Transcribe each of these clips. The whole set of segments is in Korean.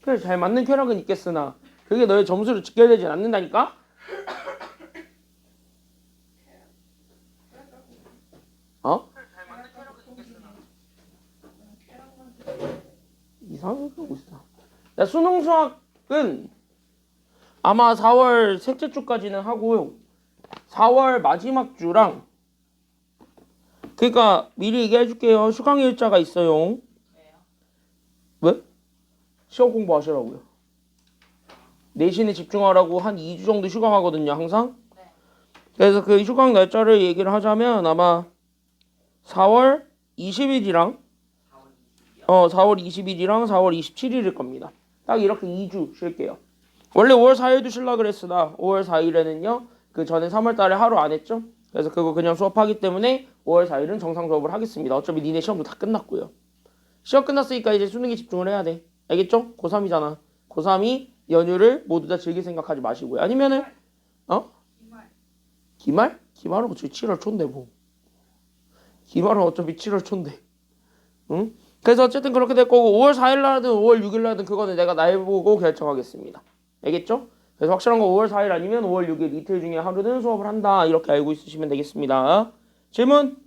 그래, 잘 맞는 쾌락은 있겠으나 그게 너의 점수를 직결되지 않는다니까? 어? 이상하게 하고 있어. 야, 수능 수학은 아마 4월 셋째 주까지는 하고요. 4월 마지막 주랑 그러니까 미리 얘기해 줄게요. 휴강 일자가 있어요. 왜? 시험 공부하시라고요. 내신에 집중하라고 한 2주 정도 휴강하거든요, 항상. 그래서 그 휴강 날짜를 얘기를 하자면 아마 4월 20일이랑 4월 20일이랑 4월 27일일 겁니다. 딱 이렇게 2주 쉴게요. 원래 5월 4일도 쉬려고 그랬으나 5월 4일에는요. 그 전에 3월 달에 하루 안 했죠. 그래서 그거 그냥 수업하기 때문에 5월 4일은 정상 수업을 하겠습니다. 어차피 니네 시험도 다 끝났고요. 시험 끝났으니까 이제 수능에 집중을 해야 돼. 알겠죠? 고3이잖아. 고3이 연휴를 모두 다 즐길 생각하지 마시고요. 아니면은 기말? 기말은 어차피 7월 초인데 뭐. 기말은 어차피 7월 초인데. 응? 그래서 어쨌든 그렇게 될 거고 5월 4일 날든 5월 6일 날든 그거는 내가 날 보고 결정하겠습니다. 알겠죠? 그래서 확실한 거 5월 4일 아니면 5월 6일 이틀 중에 하루는 수업을 한다. 이렇게 알고 있으시면 되겠습니다. 질문?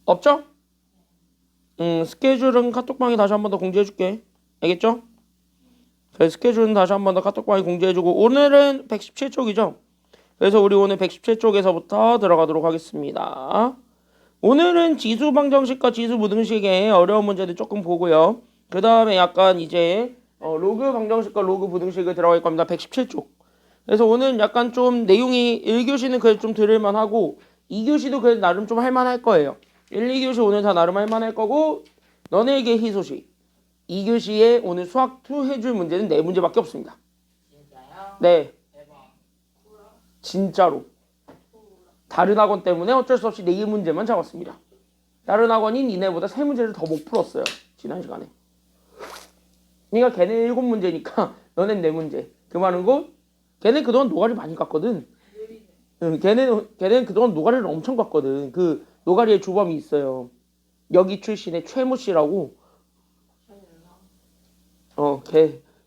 없죠? 스케줄은 카톡방에 다시 한 번 더 공지해줄게. 알겠죠? 그래서 스케줄은 다시 한 번 더 카톡방에 공지해주고 오늘은 117쪽이죠? 그래서 우리 오늘 117쪽에서부터 들어가도록 하겠습니다. 오늘은 지수 방정식과 지수 부등식의 어려운 문제들 조금 보고요. 그 다음에 약간 이제 로그 방정식과 로그 부등식을 들어갈 겁니다. 117쪽. 그래서 오늘 약간 좀 내용이 1교시는 그래도 좀 들을만하고 2교시도 그래도 나름 좀 할만할 거예요. 1, 2교시 오늘 다 나름 할만할 거고 너네에게 희소식. 2교시에 오늘 수학 2 해줄 문제는 4문제밖에 없습니다. 진짜요? 네. 대박. 진짜로. 다른 학원 때문에 어쩔 수 없이 4문제만 잡았습니다. 다른 학원이 니네보다 3문제를 더 못 풀었어요. 지난 시간에. 그러니까 걔네 7문제니까 너넨 4문제. 그 말은 거 걔네 그동안 노가리 많이 갔거든. 응, 걔네는 그동안 노가리를 엄청 갔거든. 그 노가리의 주범이 있어요. 여기 출신의 최모 씨라고.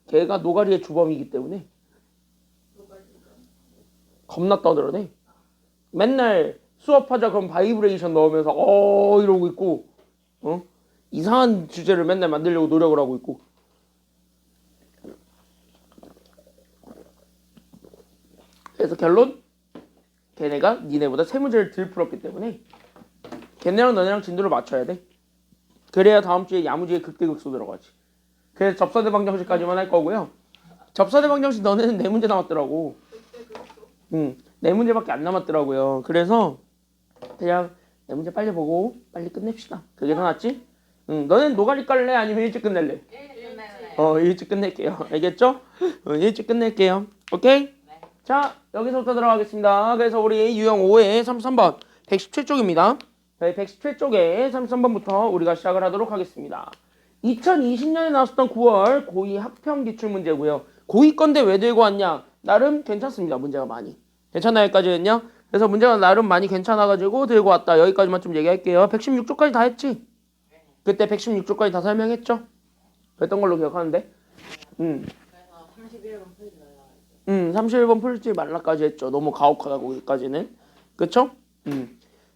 걔가 노가리의 주범이기 때문에 겁나 떠들어내. 맨날 수업하자 그럼 바이브레이션 넣으면서 이러고 있고 이상한 주제를 맨날 만들려고 노력을 하고 있고. 그래서 결론 걔네가 니네보다 3문제를 덜 풀었기 때문에 걔네랑 너네랑 진도를 맞춰야 돼. 그래야 다음 주에 야무지게 극대극소 들어가지. 그래서 접사대 방정식까지만 할 거고요. 접사대 방정식 너네는 4문제 남았더라고. 4문제밖에 안 남았더라고요. 그래서 그냥 4문제 빨리 보고 빨리 끝냅시다. 그게 더 낫지? 너는 노가리 깔래? 아니면 일찍 끝낼래? 일찍 끝낼게요. 알겠죠? 일찍 끝낼게요. 오케이? 네. 자, 여기서부터 들어가겠습니다. 그래서 우리 유형 5의 33번 117쪽입니다. 117쪽에 33번부터 우리가 시작을 하도록 하겠습니다. 2020년에 나왔었던 9월 고2 학평 기출 문제고요. 고2 건데 왜 들고 왔냐? 나름 괜찮습니다. 문제가 많이. 괜찮나요? 여기까지는요? 그래서 문제가 나름 많이 괜찮아가지고 들고 왔다. 여기까지만 좀 얘기할게요. 116쪽까지 다 했지? 그때 116쪽까지 다 설명했죠? 그랬던 걸로 기억하는데. 그래서 31번 풀지 말라. 31번 풀지 말라까지 했죠. 너무 가혹하다 거기까지는. 그쵸?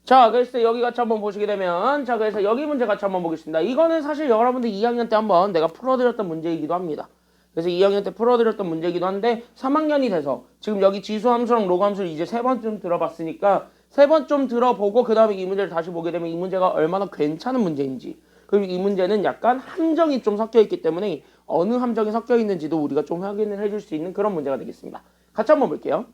자, 그래서 여기 같이 한번 보시게 되면 자, 그래서 여기 문제 같이 한번 보겠습니다. 이거는 사실 여러분들 2학년 때 한번 내가 풀어드렸던 문제이기도 합니다. 그래서 2학년 때 풀어드렸던 문제이기도 한데 3학년이 돼서 지금 여기 지수함수랑 로그함수를 이제 3번쯤 들어봤으니까 3번 좀 들어보고 그 다음에 이 문제를 다시 보게 되면 이 문제가 얼마나 괜찮은 문제인지, 그리고 이 문제는 약간 함정이 좀 섞여있기 때문에 어느 함정이 섞여있는지도 우리가 좀 확인을 해줄 수 있는 그런 문제가 되겠습니다. 같이 한번 볼게요.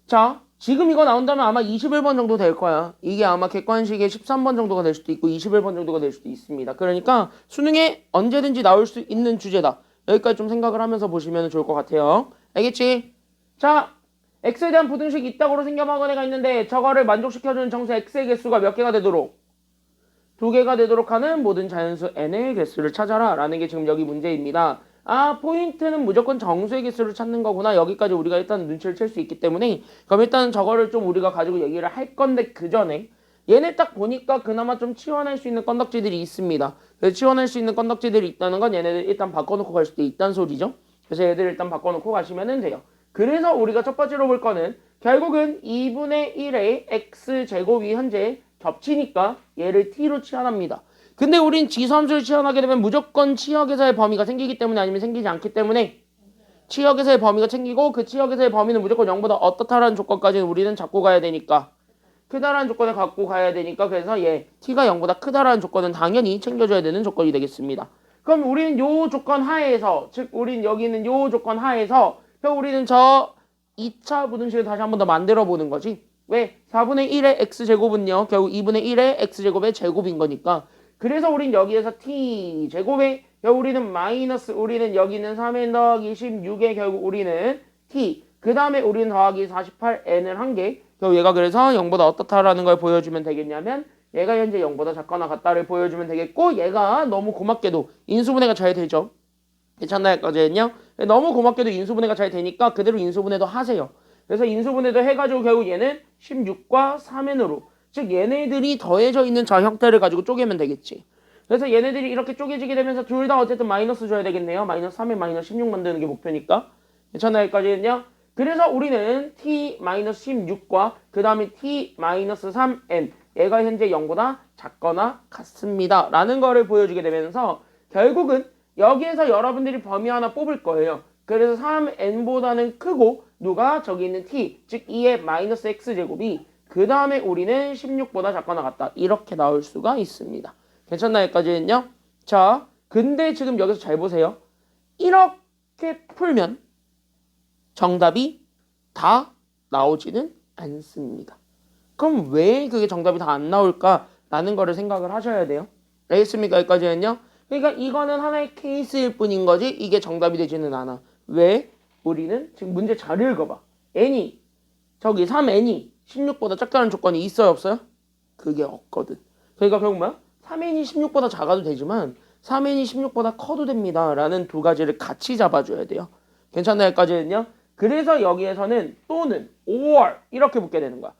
자, 지금 이거 나온다면 아마 21번 정도 될 거야. 이게 아마 객관식의 13번 정도가 될 수도 있고 21번 정도가 될 수도 있습니다. 그러니까 수능에 언제든지 나올 수 있는 주제다. 여기까지 좀 생각을 하면서 보시면 좋을 것 같아요. 알겠지? 자, x에 대한 부등식이 있다고 생각하는 애가 있는데 저거를 만족시켜주는 정수 x의 개수가 몇 개가 되도록? 2개가 되도록 하는 모든 자연수 n의 개수를 찾아라 라는 게 지금 여기 문제입니다. 포인트는 무조건 정수의 개수를 찾는 거구나. 여기까지 우리가 일단 눈치를 챌 수 있기 때문에 그럼 일단 저거를 좀 우리가 가지고 얘기를 할 건데 그 전에 얘네 딱 보니까 그나마 좀 치환할 수 있는 건덕지들이 있습니다. 그래서 지원할 수 있는 건덕지들이 있다는 건 얘네들 일단 바꿔놓고 갈 수도 있다는 소리죠. 그래서 얘들 일단 바꿔놓고 가시면 돼요. 그래서 우리가 첫 번째로 볼 거는 결국은 2분의 1의 x제곱이 현재 겹치니까 얘를 t로 치환합니다. 근데 우린 지수함수를 치환하게 되면 무조건 치역에서의 범위가 생기기 때문에 아니면 생기지 않기 때문에 치역에서의 범위가 생기고 그 치역에서의 범위는 무조건 0보다 어떻다라는 조건까지는 우리는 잡고 가야 되니까 크다라는 조건을 갖고 가야 되니까 그래서 얘 t가 0보다 크다라는 조건은 당연히 챙겨줘야 되는 조건이 되겠습니다. 그럼 우리는 요 조건 하에서 즉 우린 여기 있는 요 조건 하에서 그럼 우리는 저 2차 부등식을 다시 한 번 더 만들어 보는 거지. 왜? 4분의 1의 x제곱은요 결국 2분의 1의 x제곱의 제곱인 거니까 그래서 우린 여기에서 t제곱에 우리는 마이너스 우리는 여기 있는 3n 더하기 16에 결국 우리는 t 그 다음에 우리는 더하기 48n을 한 게 결국 얘가 그래서 0보다 어떻다라는 걸 보여주면 되겠냐면 얘가 현재 0보다 작거나 같다를 보여주면 되겠고 얘가 너무 고맙게도 인수분해가 잘 되죠. 괜찮나요? 까지는요. 너무 고맙게도 인수분해가 잘 되니까 그대로 인수분해도 하세요. 그래서 인수분해도 해가지고 결국 얘는 16과 3n으로 즉 얘네들이 더해져 있는 저 형태를 가지고 쪼개면 되겠지. 그래서 얘네들이 이렇게 쪼개지게 되면서 둘 다 어쨌든 마이너스 줘야 되겠네요. 마이너스 3에 마이너스 16 만드는 게 목표니까. 괜찮나요? 여기까지는요. 그래서 우리는 t-16과 그 다음에 t-3n 얘가 현재 0보다 작거나 같습니다. 라는 거를 보여주게 되면서 결국은 여기에서 여러분들이 범위 하나 뽑을 거예요. 그래서 3n보다는 크고 누가 저기 있는 t 즉 2의 마이너스 x제곱이 그 다음에 우리는 16보다 작거나 같다. 이렇게 나올 수가 있습니다. 괜찮나요? 여기까지는요. 자, 근데 지금 여기서 잘 보세요. 이렇게 풀면 정답이 다 나오지는 않습니다. 그럼 왜 그게 정답이 다 안 나올까라는 거를 생각을 하셔야 돼요. 알겠습니까? 여기까지는요. 그러니까 이거는 하나의 케이스일 뿐인 거지 이게 정답이 되지는 않아. 왜? 우리는 지금 문제 잘 읽어봐. n이 저기 3n이 16보다 작다는 조건이 있어요? 없어요? 그게 없거든. 그러니까 결국 뭐야? 3n이 16보다 작아도 되지만 3n이 16보다 커도 됩니다. 라는 두 가지를 같이 잡아줘야 돼요. 괜찮나요? 여기까지는요. 그래서 여기에서는 또는 or 이렇게 붙게 되는 거야.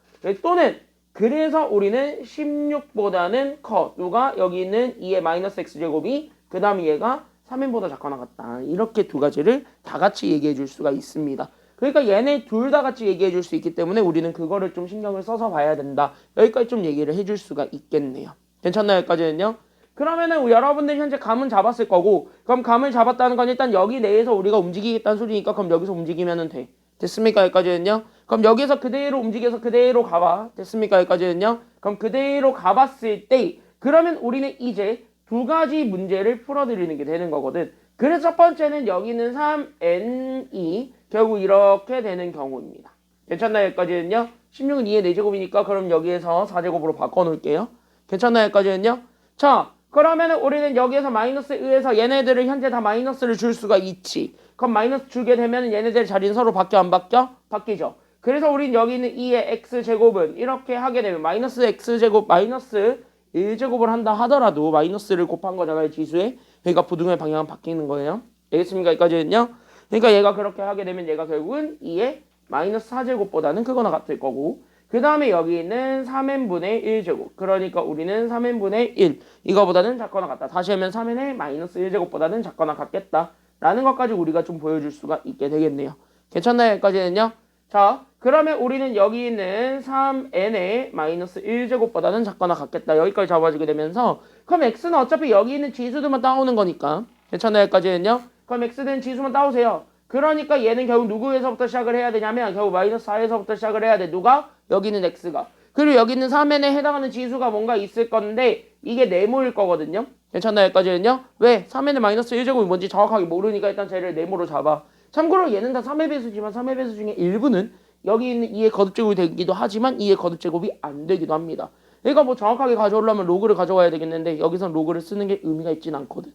또는 그래서 우리는 16보다는 커. 누가? 여기 있는 2의 마이너스 x제곱이 그 다음에 얘가 3n보다 작거나 같다. 이렇게 두 가지를 다 같이 얘기해 줄 수가 있습니다. 그러니까 얘네 둘 다 같이 얘기해 줄 수 있기 때문에 우리는 그거를 좀 신경을 써서 봐야 된다. 여기까지 좀 얘기를 해줄 수가 있겠네요. 괜찮나요? 여기까지는요? 그러면은 여러분들 현재 감은 잡았을 거고 그럼 감을 잡았다는 건 일단 여기 내에서 우리가 움직이겠다는 소리니까 그럼 여기서 움직이면은 돼. 됐습니까? 여기까지는요? 그럼 여기서 그대로 움직여서 그대로 가봐. 됐습니까? 여기까지는요? 그럼 그대로 가봤을 때 그러면 우리는 이제 두 가지 문제를 풀어드리는 게 되는 거거든. 그래서 첫 번째는 여기는 3n이 결국 이렇게 되는 경우입니다. 괜찮나요? 여기까지는요? 16은 2의 4제곱이니까 그럼 여기에서 4제곱으로 바꿔놓을게요. 괜찮나요? 여기까지는요? 자, 그러면은 우리는 여기에서 마이너스 의에서 얘네들을 현재 다 마이너스를 줄 수가 있지. 그럼 마이너스 주게 되면 얘네들 자리는 서로 바뀌어 안 바뀌어? 바뀌죠. 그래서 우린 여기 있는 2의 x제곱은 이렇게 하게 되면 마이너스 x제곱 마이너스 1제곱을 한다 하더라도 마이너스를 곱한 거잖아요. 지수에. 그러니까 부등의 방향은 바뀌는 거예요. 알겠습니까? 여기까지는요. 그러니까 얘가 그렇게 하게 되면 얘가 결국은 2의 마이너스 4제곱보다는 크거나 같을 거고 그 다음에 여기 있는 3n분의 1제곱 그러니까 우리는 3n분의 1 이거보다는 작거나 같다. 다시 하면 3n의 마이너스 1제곱보다는 작거나 같겠다 라는 것까지 우리가 좀 보여줄 수가 있게 되겠네요. 괜찮나요? 여기까지는요. 자 그러면 우리는 여기 있는 3n의 마이너스 1제곱보다는 작거나 같겠다. 여기까지 잡아지게 되면서 그럼 x는 어차피 여기 있는 지수들만 따오는 거니까 괜찮나요? 여기까지는요. 그럼 x는 지수만 따오세요. 그러니까 얘는 결국 누구에서부터 시작을 해야 되냐면 결국 마이너스 4에서부터 시작을 해야 돼. 누가? 여기 있는 x가. 그리고 여기 있는 3n에 해당하는 지수가 뭔가 있을 건데 이게 네모일 거거든요. 괜찮나요? 여기까지는요. 왜? 3n의 마이너스 1제곱이 뭔지 정확하게 모르니까 일단 쟤를 네모로 잡아. 참고로 얘는 다 3의 배수지만 3의 배수 중에 일부는 여기 있는 2의 거듭제곱이 되기도 하지만 2의 거듭제곱이 안 되기도 합니다. 그러니까 뭐 정확하게 가져오려면 로그를 가져와야 되겠는데 여기선 로그를 쓰는 게 의미가 있진 않거든.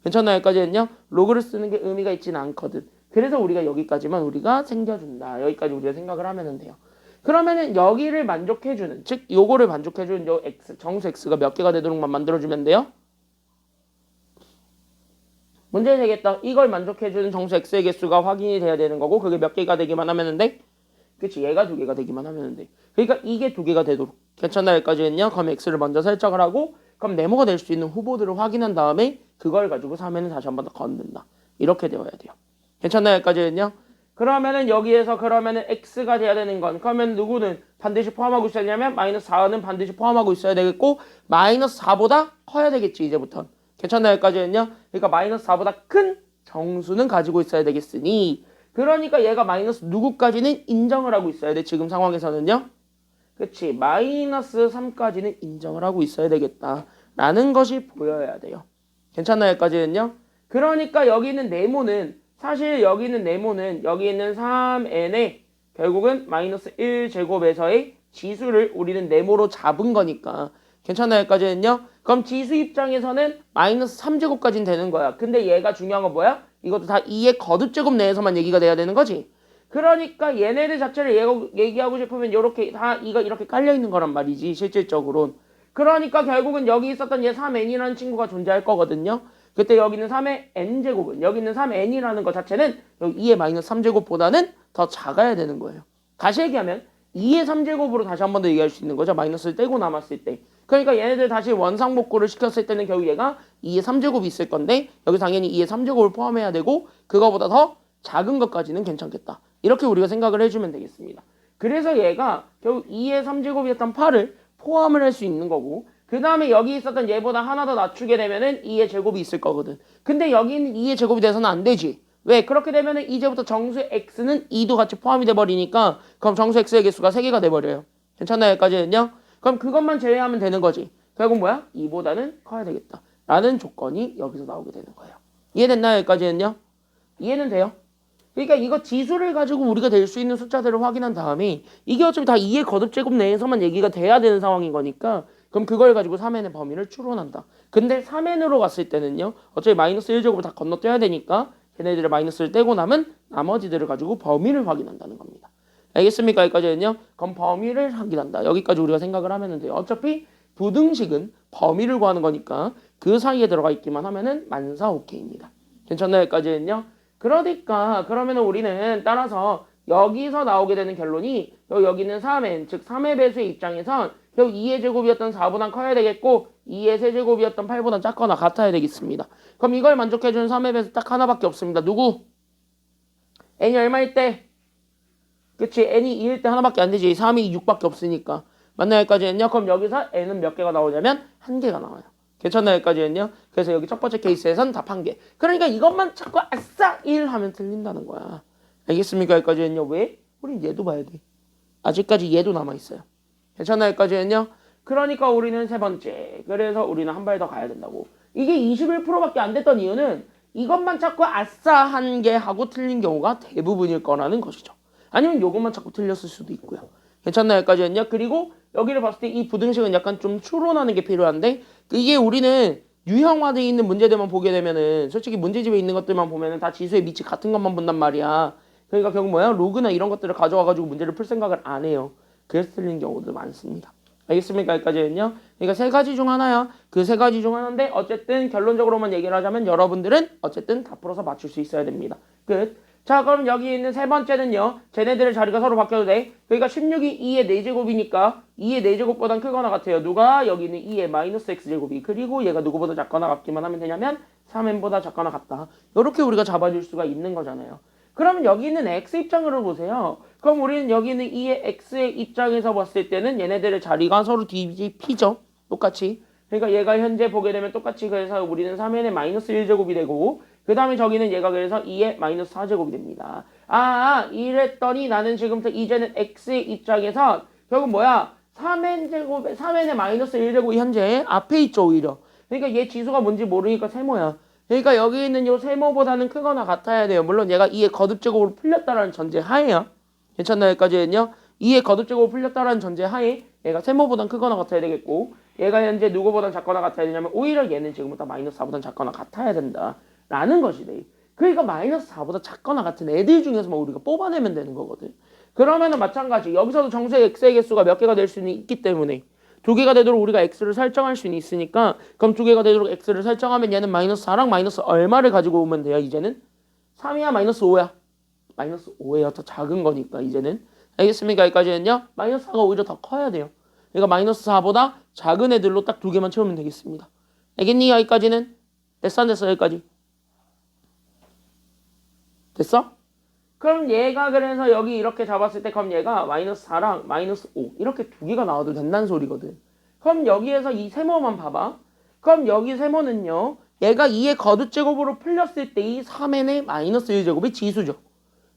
괜찮나요? 여기까지는요. 로그를 쓰는 게 의미가 있진 않거든. 그래서 우리가 여기까지만 우리가 챙겨준다. 여기까지 우리가 생각을 하면 돼요. 그러면은 여기를 만족해주는 즉 요거를 만족해주는 요 x 정수 x가 몇 개가 되도록만 만들어주면 돼요. 문제 되겠다. 이걸 만족해주는 정수 x의 개수가 확인이 돼야 되는 거고 그게 몇 개가 되기만 하면 돼. 그치 얘가 두 개가 되기만 하면 돼. 그러니까 이게 두 개가 되도록 괜찮나요? 여기까지는요. 그럼 x를 먼저 설정을 하고 그럼 네모가 될 수 있는 후보들을 확인한 다음에 그걸 가지고 3에는 다시 한 번 더 건든다. 이렇게 되어야 돼요. 괜찮나요? 여기까지는요? 그러면은 여기에서 그러면은 x가 돼야 되는 건 그러면 누구는 반드시 포함하고 있어야 되냐면 마이너스 4는 반드시 포함하고 있어야 되겠고 마이너스 4보다 커야 되겠지 이제부터. 괜찮나요? 여기까지는요? 그러니까 마이너스 4보다 큰 정수는 가지고 있어야 되겠으니 그러니까 얘가 마이너스 누구까지는 인정을 하고 있어야 돼. 지금 상황에서는요. 그치? 마이너스 3까지는 인정을 하고 있어야 되겠다라는 것이 보여야 돼요. 괜찮나요? 여기까지는요? 그러니까 여기 있는 네모는 사실 여기 있는 네모는 여기 있는 3n에 결국은 마이너스 1제곱에서의 지수를 우리는 네모로 잡은 거니까 괜찮나요? 여기까지는요? 그럼 지수 입장에서는 마이너스 3제곱까지는 되는 거야. 근데 얘가 중요한 건 뭐야? 이것도 다 2의 거듭제곱 내에서만 얘기가 돼야 되는 거지. 그러니까 얘네들 자체를 얘기하고 싶으면 이렇게 다 이가 이렇게 깔려 있는 거란 말이지 실질적으로는. 그러니까 결국은 여기 있었던 얘 3n이라는 친구가 존재할 거거든요. 그때 여기 있는 3의 n제곱은 여기 있는 3n이라는 것 자체는 여기 2의 마이너스 3제곱보다는 더 작아야 되는 거예요. 다시 얘기하면 2의 3제곱으로 다시 한 번 더 얘기할 수 있는 거죠. 마이너스를 떼고 남았을 때. 그러니까 얘네들 다시 원상복구를 시켰을 때는 결국 얘가 2의 3제곱이 있을 건데 여기 당연히 2의 3제곱을 포함해야 되고 그거보다 더 작은 것까지는 괜찮겠다. 이렇게 우리가 생각을 해주면 되겠습니다. 그래서 얘가 결국 2의 3제곱이었던 8을 포함을 할 수 있는 거고 그 다음에 여기 있었던 얘보다 하나 더 낮추게 되면은 2의 제곱이 있을 거거든. 근데 여기 있는 2의 제곱이 돼서는 안 되지. 왜? 그렇게 되면은 이제부터 정수 x는 2도 같이 포함이 돼버리니까 그럼 정수 x의 개수가 3개가 돼버려요. 괜찮나요? 여기까지는요? 그럼 그것만 제외하면 되는 거지. 결국 뭐야? 2보다는 커야 되겠다. 라는 조건이 여기서 나오게 되는 거예요. 이해됐나요? 여기까지는요? 이해는 돼요? 그러니까 이거 지수를 가지고 우리가 될 수 있는 숫자들을 확인한 다음에 이게 어차피 다 2의 거듭제곱 내에서만 얘기가 돼야 되는 상황인 거니까 그럼 그걸 가지고 3n의 범위를 추론한다. 근데 3n으로 갔을 때는요. 어차피 마이너스 1제곱을 다 건너뛰어야 되니까 걔네들의 마이너스를 떼고 남은 나머지들을 가지고 범위를 확인한다는 겁니다. 알겠습니까? 여기까지는요. 그럼 범위를 확인한다. 여기까지 우리가 생각을 하면 돼요. 어차피 부등식은 범위를 구하는 거니까 그 사이에 들어가 있기만 하면은 만사 오케이입니다. 괜찮나요? 여기까지는요. 그러니까 그러면은 우리는 따라서 여기서 나오게 되는 결론이 여기는 3n 즉 3의 배수의 입장에선 결국 2의 제곱이었던 4보다 커야 되겠고 2의 세제곱이었던 8보다 작거나 같아야 되겠습니다. 그럼 이걸 만족해주는 3의 배수 딱 하나밖에 없습니다. 누구? n이 얼마일 때? 그치? n이 2일 때 하나밖에 안 되지. 3이 6밖에 없으니까. 맞나요? 여기까지는요? 그럼 여기서 n은 몇 개가 나오냐면 1개가 나와요. 괜찮나요? 여기까지는요? 그래서 여기 첫 번째 케이스에선 답 1개. 그러니까 이것만 자꾸 아싸 1 하면 틀린다는 거야. 알겠습니까? 여기까지는요? 왜? 우린 얘도 봐야 돼. 아직까지 얘도 남아있어요. 괜찮나요? 여기까지는요? 그러니까 우리는 세 번째. 그래서 우리는 한 발 더 가야 된다고. 이게 21%밖에 안 됐던 이유는 이것만 자꾸 아싸 1개 하고 틀린 경우가 대부분일 거라는 것이죠. 아니면 요것만 자꾸 틀렸을 수도 있고요. 괜찮나요? 여기까지는요? 그리고 여기를 봤을 때 이 부등식은 약간 좀 추론하는 게 필요한데 이게 우리는 유형화되어 있는 문제들만 보게 되면은 솔직히 문제집에 있는 것들만 보면은 다 지수의 밑이 같은 것만 본단 말이야. 그러니까 결국 뭐야? 로그나 이런 것들을 가져와가지고 문제를 풀 생각을 안 해요. 그래서 틀린 경우도 많습니다. 알겠습니까? 여기까지는요. 그러니까 세 가지 중 하나야. 그 세 가지 중 하나인데 어쨌든 결론적으로만 얘기를 하자면 여러분들은 어쨌든 다 풀어서 맞출 수 있어야 됩니다. 끝. 자 그럼 여기 있는 세 번째는요. 쟤네들의 자리가 서로 바뀌어도 돼. 그러니까 16이 2의 4제곱이니까 2의 4제곱보단 크거나 같아요. 누가? 여기 있는 2의 마이너스 x제곱이. 그리고 얘가 누구보다 작거나 같기만 하면 되냐면 3n보다 작거나 같다. 이렇게 우리가 잡아줄 수가 있는 거잖아요. 그러면 여기 있는 x 입장으로 보세요. 그럼 우리는 여기 있는 2의 x의 입장에서 봤을 때는 얘네들의 자리가 서로 뒤집히죠. 똑같이. 그러니까 얘가 현재 보게 되면 똑같이 그래서 우리는 3n의 마이너스 1제곱이 되고 그 다음에 저기는 얘가 그래서 2의 마이너스 4제곱이 됩니다. 이랬더니 나는 지금부터 이제는 x의 입장에서 결국 뭐야? 3n의 마이너스 1제곱이 현재 앞에 있죠 오히려. 그러니까 얘 지수가 뭔지 모르니까 세모야. 그러니까 여기 있는 요 세모보다는 크거나 같아야 돼요. 물론 얘가 2의 거듭제곱으로 풀렸다라는 전제 하에요. 괜찮나요? 여기까지는요. 2의 거듭제곱으로 풀렸다라는 전제 하에 얘가 세모보단 크거나 같아야 되겠고 얘가 현재 누구보단 작거나 같아야 되냐면 오히려 얘는 지금부터 마이너스 4보단 작거나 같아야 된다. 라는 것이네. 그러니까 마이너스 4보다 작거나 같은 애들 중에서만 우리가 뽑아내면 되는 거거든. 그러면은 마찬가지 여기서도 정수의 x의 개수가 몇 개가 될 수는 있기 때문에 2개가 되도록 우리가 x를 설정할 수는 있으니까 그럼 2개가 되도록 x를 설정하면 얘는 마이너스 4랑 마이너스 얼마를 가지고 오면 돼요 이제는? 3이야 마이너스 5야? 마이너스 5예요. 더 작은 거니까 이제는. 알겠습니까? 여기까지는요. 마이너스 4가 오히려 더 커야 돼요. 그러니까 마이너스 4보다 작은 애들로 딱 2개만 채우면 되겠습니다. 알겠니? 여기까지는? 됐어 안 됐어? 여기까지 됐어? 그럼 얘가 그래서 여기 이렇게 잡았을 때 그럼 얘가 마이너스 4랑 마이너스 5 이렇게 2개가 나와도 된다는 소리거든. 그럼 여기에서 이 세모만 봐봐. 그럼 여기 세모는요. 얘가 2의 거듭제곱으로 풀렸을 때 이 3n의 마이너스 1제곱의 지수죠.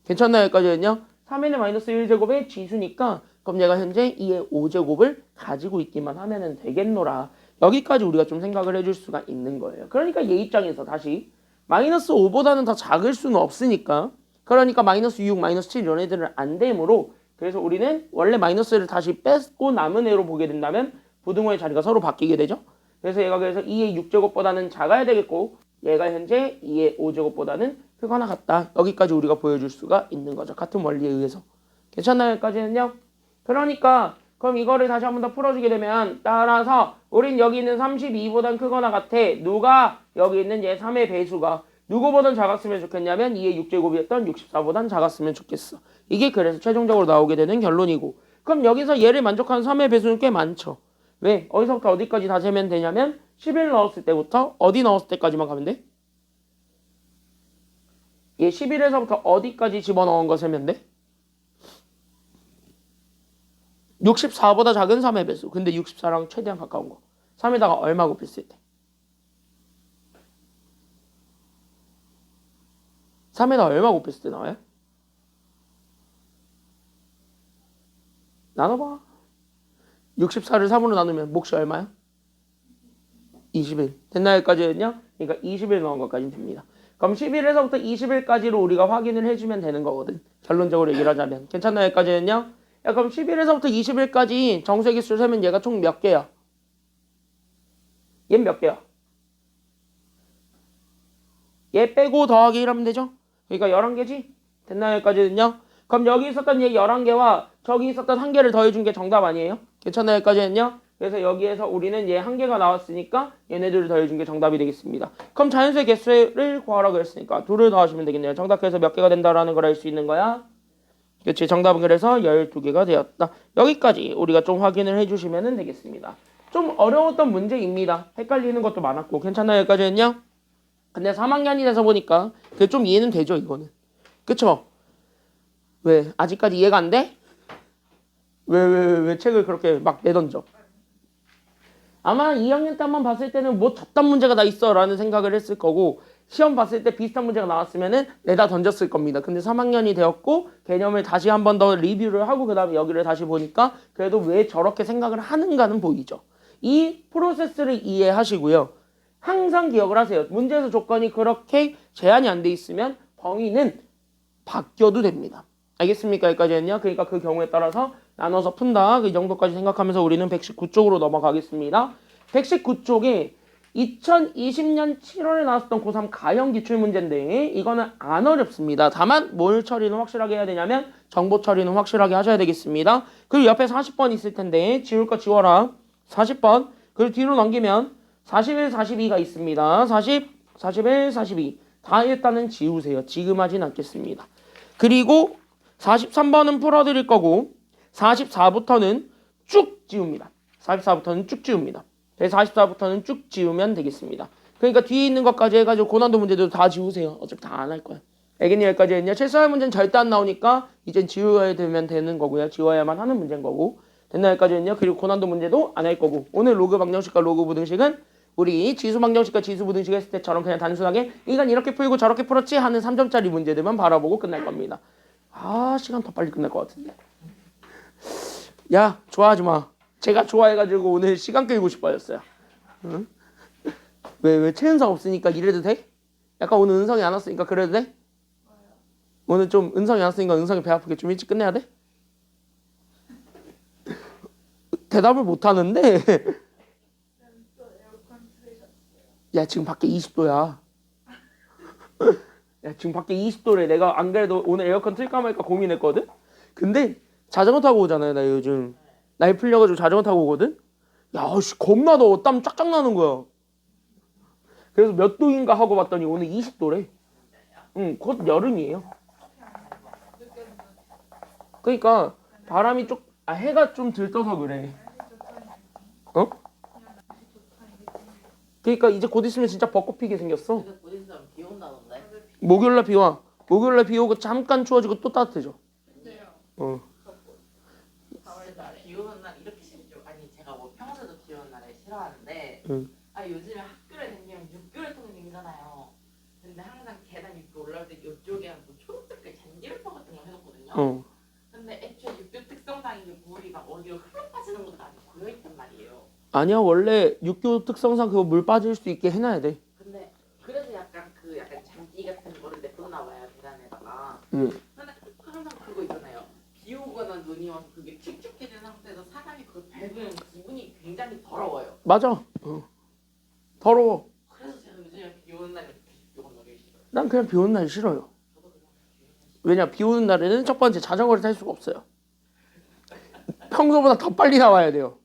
괜찮나요? 여기까지는요. 3n의 마이너스 1제곱의 지수니까 그럼 얘가 현재 2의 5제곱을 가지고 있기만 하면 되겠노라. 여기까지 우리가 좀 생각을 해줄 수가 있는 거예요. 그러니까 얘 입장에서 다시 마이너스 5보다는 더 작을 수는 없으니까 그러니까 마이너스 6, 마이너스 7 이런 애들은 안 되므로 그래서 우리는 원래 마이너스를 다시 뺏고 남은 애로 보게 된다면 부등호의 자리가 서로 바뀌게 되죠. 그래서 얘가 그래서 2의 6제곱보다는 작아야 되겠고 얘가 현재 2의 5제곱보다는 크거나 같다. 여기까지 우리가 보여줄 수가 있는 거죠. 같은 원리에 의해서. 괜찮나요? 여기까지는요? 그러니까 그럼 이거를 다시 한 번 더 풀어주게 되면 따라서 우린 여기 있는 32보단 크거나 같아. 누가 여기 있는 얘 3의 배수가 누구보단 작았으면 좋겠냐면 2의 6제곱이었던 64보단 작았으면 좋겠어. 이게 그래서 최종적으로 나오게 되는 결론이고 그럼 여기서 얘를 만족하는 3의 배수는 꽤 많죠. 왜? 어디서부터 어디까지 다 재면 되냐면 11 넣었을 때부터 어디 넣었을 때까지만 가면 돼? 얘 11에서부터 어디까지 집어넣은 거 세면 돼? 64보다 작은 3의 배수. 근데 64랑 최대한 가까운 거. 3에다가 얼마 곱했을 때? 3에다 얼마 곱했을 때 나와요? 나눠봐. 64를 3으로 나누면 몫이 얼마야? 21. 됐나요? 여기까지는요? 그러니까 21 넣은 것까지는 됩니다. 그럼 11에서부터 21까지로 우리가 확인을 해주면 되는 거거든. 결론적으로 얘기를 하자면. 괜찮나요? 여기까지는요? 야, 그럼 11에서부터 21까지 정수의 개수를 세면 얘가 총 몇 개야? 얘는 몇 개야? 얘 빼고 더하기 1 하면 되죠? 그러니까 11개지? 됐나요? 여기까지는요? 그럼 여기 있었던 얘 11개와 저기 있었던 1개를 더해준 게 정답 아니에요? 괜찮나요? 여기까지는요? 그래서 여기에서 우리는 얘 1개가 나왔으니까 얘네들을 더해준 게 정답이 되겠습니다. 그럼 자연수의 개수를 구하라고 했으니까 2를 더하시면 되겠네요. 정답해서 몇 개가 된다라는 걸 알 수 있는 거야? 그치? 정답은 그래서 12개가 되었다. 여기까지 우리가 좀 확인을 해주시면 되겠습니다. 좀 어려웠던 문제입니다. 헷갈리는 것도 많았고 괜찮나요? 여기까지는요? 근데 3학년이 돼서 보니까 그게 좀 이해는 되죠, 이거는. 그쵸? 왜? 아직까지 이해가 안 돼? 왜 책을 그렇게 막 내던져? 아마 2학년 때 한번 봤을 때는 뭐 저딴 문제가 다 있어 라는 생각을 했을 거고 시험 봤을 때 비슷한 문제가 나왔으면은 내다 던졌을 겁니다. 근데 3학년이 되었고 개념을 다시 한 번 더 리뷰를 하고 그 다음에 여기를 다시 보니까 그래도 왜 저렇게 생각을 하는가는 보이죠. 이 프로세스를 이해하시고요. 항상 기억을 하세요. 문제에서 조건이 그렇게 제한이 안 돼 있으면 범위는 바뀌어도 됩니다. 알겠습니까? 여기까지는요. 그러니까 그 경우에 따라서 나눠서 푼다. 그 정도까지 생각하면서 우리는 119쪽으로 넘어가겠습니다. 119쪽에 2020년 7월에 나왔었던 고3 가형 기출문제인데 이거는 안 어렵습니다. 다만 뭘 처리는 확실하게 해야 되냐면 정보 처리는 확실하게 하셔야 되겠습니다. 그리고 옆에 40번 있을 텐데 지울 거 지워라. 40번. 그리고 뒤로 넘기면 41, 42가 있습니다. 40, 41, 42. 다 일단은 지우세요. 지금 하진 않겠습니다. 그리고 43번은 풀어드릴 거고 44부터는 쭉 지웁니다. 44부터는 쭉 지웁니다. 44부터는 쭉 지우면 되겠습니다. 그러니까 뒤에 있는 것까지 해가지고 고난도 문제도 다 지우세요. 어차피 다 안 할 거야. 알겠니? 여기까지는요. 최소한 문제는 절대 안 나오니까 이젠 지워야 되는 거고요. 지워야만 하는 문제인 거고. 됐나? 여기까지는요. 그리고 고난도 문제도 안 할 거고. 오늘 로그 방정식과 로그 부등식은 우리 지수 방정식과 지수 부등식 했을 때처럼 그냥 단순하게 이건 이렇게 풀고 저렇게 풀었지 하는 3점짜리 문제들만 바라보고 끝날 겁니다. 아, 시간 더 빨리 끝날 것 같은데. 야, 좋아하지 마. 제가 좋아해가지고 오늘 시간 끌고 싶어졌어요. 응? 왜 최은성 없으니까 이래도 돼? 약간 오늘 은성이 안 왔으니까 그래도 돼? 오늘 좀 은성이 안 왔으니까 은성이 배 아프게 좀 일찍 끝내야 돼? 대답을 못 하는데. 야, 지금 밖에 20도야. 야, 지금 밖에 20도래. 내가 안 그래도 오늘 에어컨 틀까 말까 고민했거든? 근데 자전거 타고 오잖아요, 나 요즘. 날 풀려가지고 자전거 타고 오거든? 야, 씨, 겁나 더워. 땀 쫙쫙 나는 거야. 그래서 몇 도인가 하고 봤더니 오늘 20도래. 응, 곧 여름이에요. 그러니까 바람이 해가 좀 들떠서 그래. 어? 그러니까 이제 곧 있으면 진짜 벚꽃 피게 생겼어. 근데 곧 있으면 비 온다던데. 목요일날 비 와. 목요일날 비 오고 잠깐 추워지고 또 따뜻해져. 어. 비 오는 날 이렇게 싫죠. 아니 제가 뭐 평소에도 비 오는 날에 싫어하는데 응. 아 요즘에 학교를 다니면 육교를 통해 다니잖아요. 근데 항상 계단 입구 올라올 때 이쪽에 뭐 초록색깔 잔디를퍼 같은 거 해놓거든요. 어. 근데 애초에 육교 특성상 이게 물이 막 어디로 흘러 빠지는 것도 아직 고여있단 말이에요. 아니야 원래 육교 특성상 그거 물 빠질 수 있게 해놔야 돼. 근데 그래서 약간 그 약간 잔디 같은 거를 내보나 봐요 계단에다가. 응. 근데 항상 그거 있잖아요. 비 오거나 눈이 와서 그게 축축해진 상태에서 사람이 그걸 밟으면 기분이 굉장히 더러워요. 맞아. 어. 더러워. 그래서 제가 요즘에 비 오는 날에 요건 너무 싫어요. 난 그냥 비 오는 날 싫어요. 저도 그냥 비 오는 날 싫어요. 왜냐 비 오는 날에는 첫 번째 자전거를 탈 수가 없어요. 평소보다 더 빨리 나와야 돼요.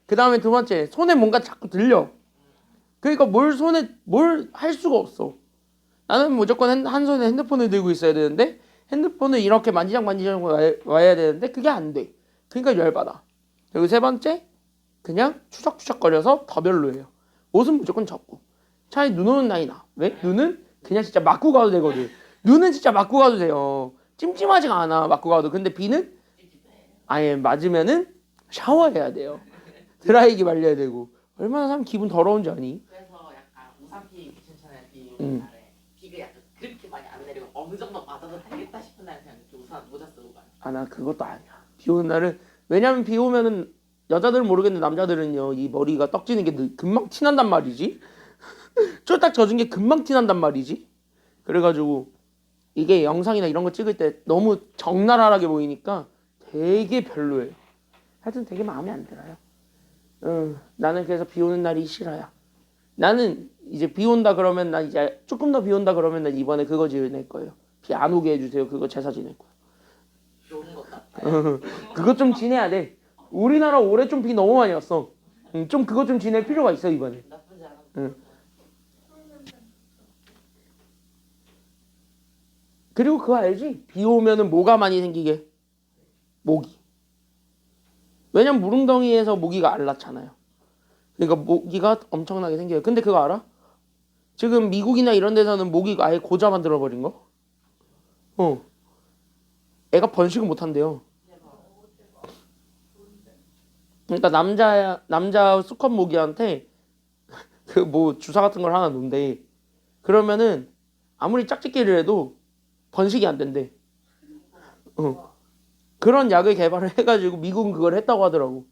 그 다음에 두 번째 손에 뭔가 자꾸 들려. 그러니까 뭘 할 수가 없어. 나는 무조건 한 손에 핸드폰을 들고 있어야 되는데 핸드폰을 이렇게 만지작 와야 되는데 그게 안 돼. 그러니까 열받아. 그리고 세 번째 그냥 추적추적거려서 더 별로예요. 옷은 무조건 젖고 차라리 눈 오는 날이 나. 왜? 눈은 그냥 진짜 맞고 가도 되거든. 눈은 진짜 맞고 가도 돼요. 찜찜하지가 않아 맞고 가도. 근데 비는 아예 맞으면은 샤워해야 돼요. 드라이기 말려야 되고. 얼마나 사람 기분 더러운지 아니? 그래서 약간 우산 피기 귀찮잖아요. 비 오는 날에 비가 약간 그렇게 많이 안 내리고 어느 정도 맞아도 되겠다 싶은 날은 그냥 이렇게 우산 모자 쓰고 가요. 아 나 그것도 아니야. 비 오는 날은 왜냐면 비 오면은 여자들은 모르겠는데 남자들은요 이 머리가 떡지는 게 금방 티난단 말이지. 쫄딱 젖은 게 금방 티난단 말이지. 그래가지고 이게 영상이나 이런 거 찍을 때 너무 적나라하게 보이니까 되게 별로예요. 하여튼 되게 마음에 안 들어요. 나는 그래서 비 오는 날이 싫어요. 나는 이제 비 온다 그러면 난 이제 조금 더 비 온다 그러면 난 이번에 그거 지낼 거예요. 비 안 오게 해주세요. 그거 제사 지낼 거야. 비 오는 것 같아요. 그것 좀 지내야 돼. 우리나라 올해 좀 비 너무 많이 왔어. 좀 그것 좀 지낼 필요가 있어 이번에. 나쁘지 않아. 응. 그리고 그거 알지? 비 오면은 뭐가 많이 생기게? 모기. 왜냐면 무릉덩이에서 모기가 알낳잖아요. 그러니까 모기가 엄청나게 생겨요. 근데 그거 알아? 지금 미국이나 이런 데서는 모기가 아예 고자 만들어 버린 거? 애가 번식을 못 한대요. 그러니까 남자 수컷 모기한테 그 뭐 주사 같은 걸 하나 놓는데 그러면은 아무리 짝짓기를 해도 번식이 안 된대. 그런 약을 개발을 해가지고 미국은 그걸 했다고 하더라고.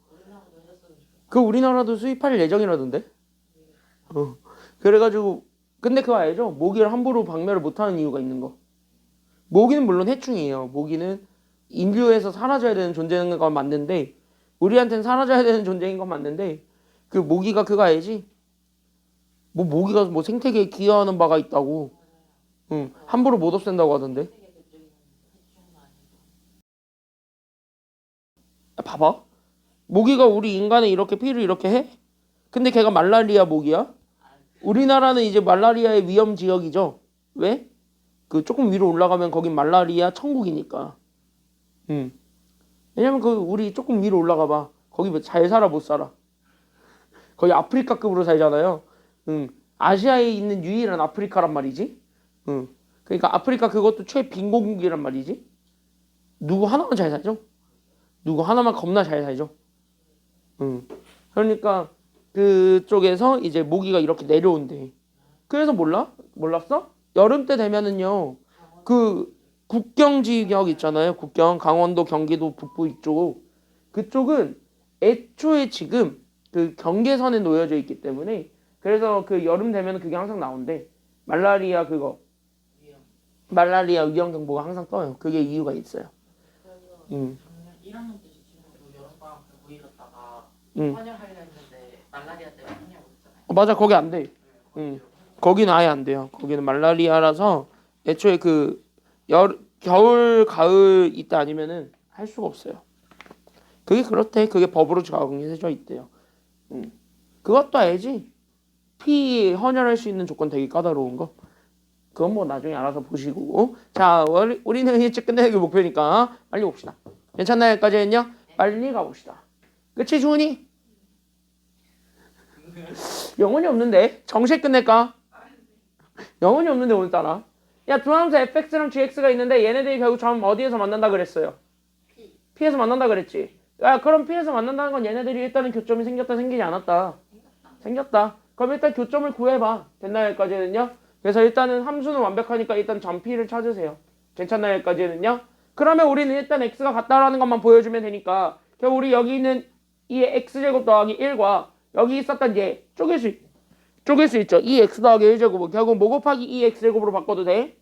그 우리나라도 수입할 예정이라던데. 그래가지고 근데 그거 알죠? 모기를 함부로 박멸을 못하는 이유가 있는 거. 모기는 물론 해충이에요. 모기는 인류에서 사라져야 되는 존재인 건 맞는데 우리한테는 사라져야 되는 존재인 건 맞는데 그 모기가 그거 알지? 뭐 모기가 뭐 생태계에 기여하는 바가 있다고. 함부로 못 없앤다고 하던데. 봐봐. 모기가 우리 인간에 이렇게 피를 이렇게 해? 근데 걔가 말라리아 모기야? 우리나라는 이제 말라리아의 위험 지역이죠. 왜? 그 조금 위로 올라가면 거긴 말라리아 천국이니까. 왜냐면 그 우리 조금 위로 올라가 봐. 거기 뭐 잘 살아 못 살아. 거의 아프리카급으로 살잖아요. 아시아에 있는 유일한 아프리카란 말이지. 그러니까 아프리카 그것도 최빈곤국이란 말이지. 누구 하나만 잘 살죠? 누구 하나만 겁나 잘 살죠. 그러니까 그쪽에서 이제 모기가 이렇게 내려온대. 그래서 몰랐어? 여름 때 되면은요. 그 국경 지역 있잖아요. 국경 강원도 경기도 북부 이쪽. 그쪽은 애초에 지금 그 경계선에 놓여져 있기 때문에 그래서 그 여름 되면 그게 항상 나온대. 말라리아 위험 경보가 항상 떠요. 그게 이유가 있어요. 그래서 작년 1학년 때 제 친구도 여름방학 때 모의 갔다가 헌혈하려 했는데 말라리아 때문에 헌혈 못했잖아요. 맞아 거기 안 돼. 거기는 아예 안 돼요. 거기는 말라리아라서 애초에 그 겨울 가을 이때 아니면은 할 수가 없어요. 그게 그렇대. 그게 법으로 정해져 있대요. 그것도 알지? 피 헌혈할 수 있는 조건 되게 까다로운 거. 그건 뭐 나중에 알아서 보시고. 자, 우리는 일찍 끝내는 게 목표니까 빨리 봅시다. 괜찮나요? 여기까지는요? 빨리 가봅시다. 그치, 주은이? 영혼이 없는데? 정식 끝낼까? 영혼이 없는데 오늘따라. 야, 두 함수 fx랑 gx가 있는데 얘네들이 결국 점 어디에서 만난다 그랬어요? P에서 만난다 그랬지. 야, 그럼 P에서 만난다는 건 얘네들이 일단은 교점이 생겼다 생기지 않았다. 생겼다. 그럼 일단 교점을 구해봐. 됐나요? 여기까지는요? 그래서 일단은 함수는 완벽하니까 일단 점 P를 찾으세요. 괜찮나요? 여기까지는요? 그러면 우리는 일단 x가 같다라는 것만 보여주면 되니까 결국 우리 여기 있는 이 x제곱 더하기 1과 여기 있었던 얘 쪼갤 수 있죠. 이 x 더하기 1제곱은 결국 뭐 곱하기 2x제곱으로 바꿔도 돼?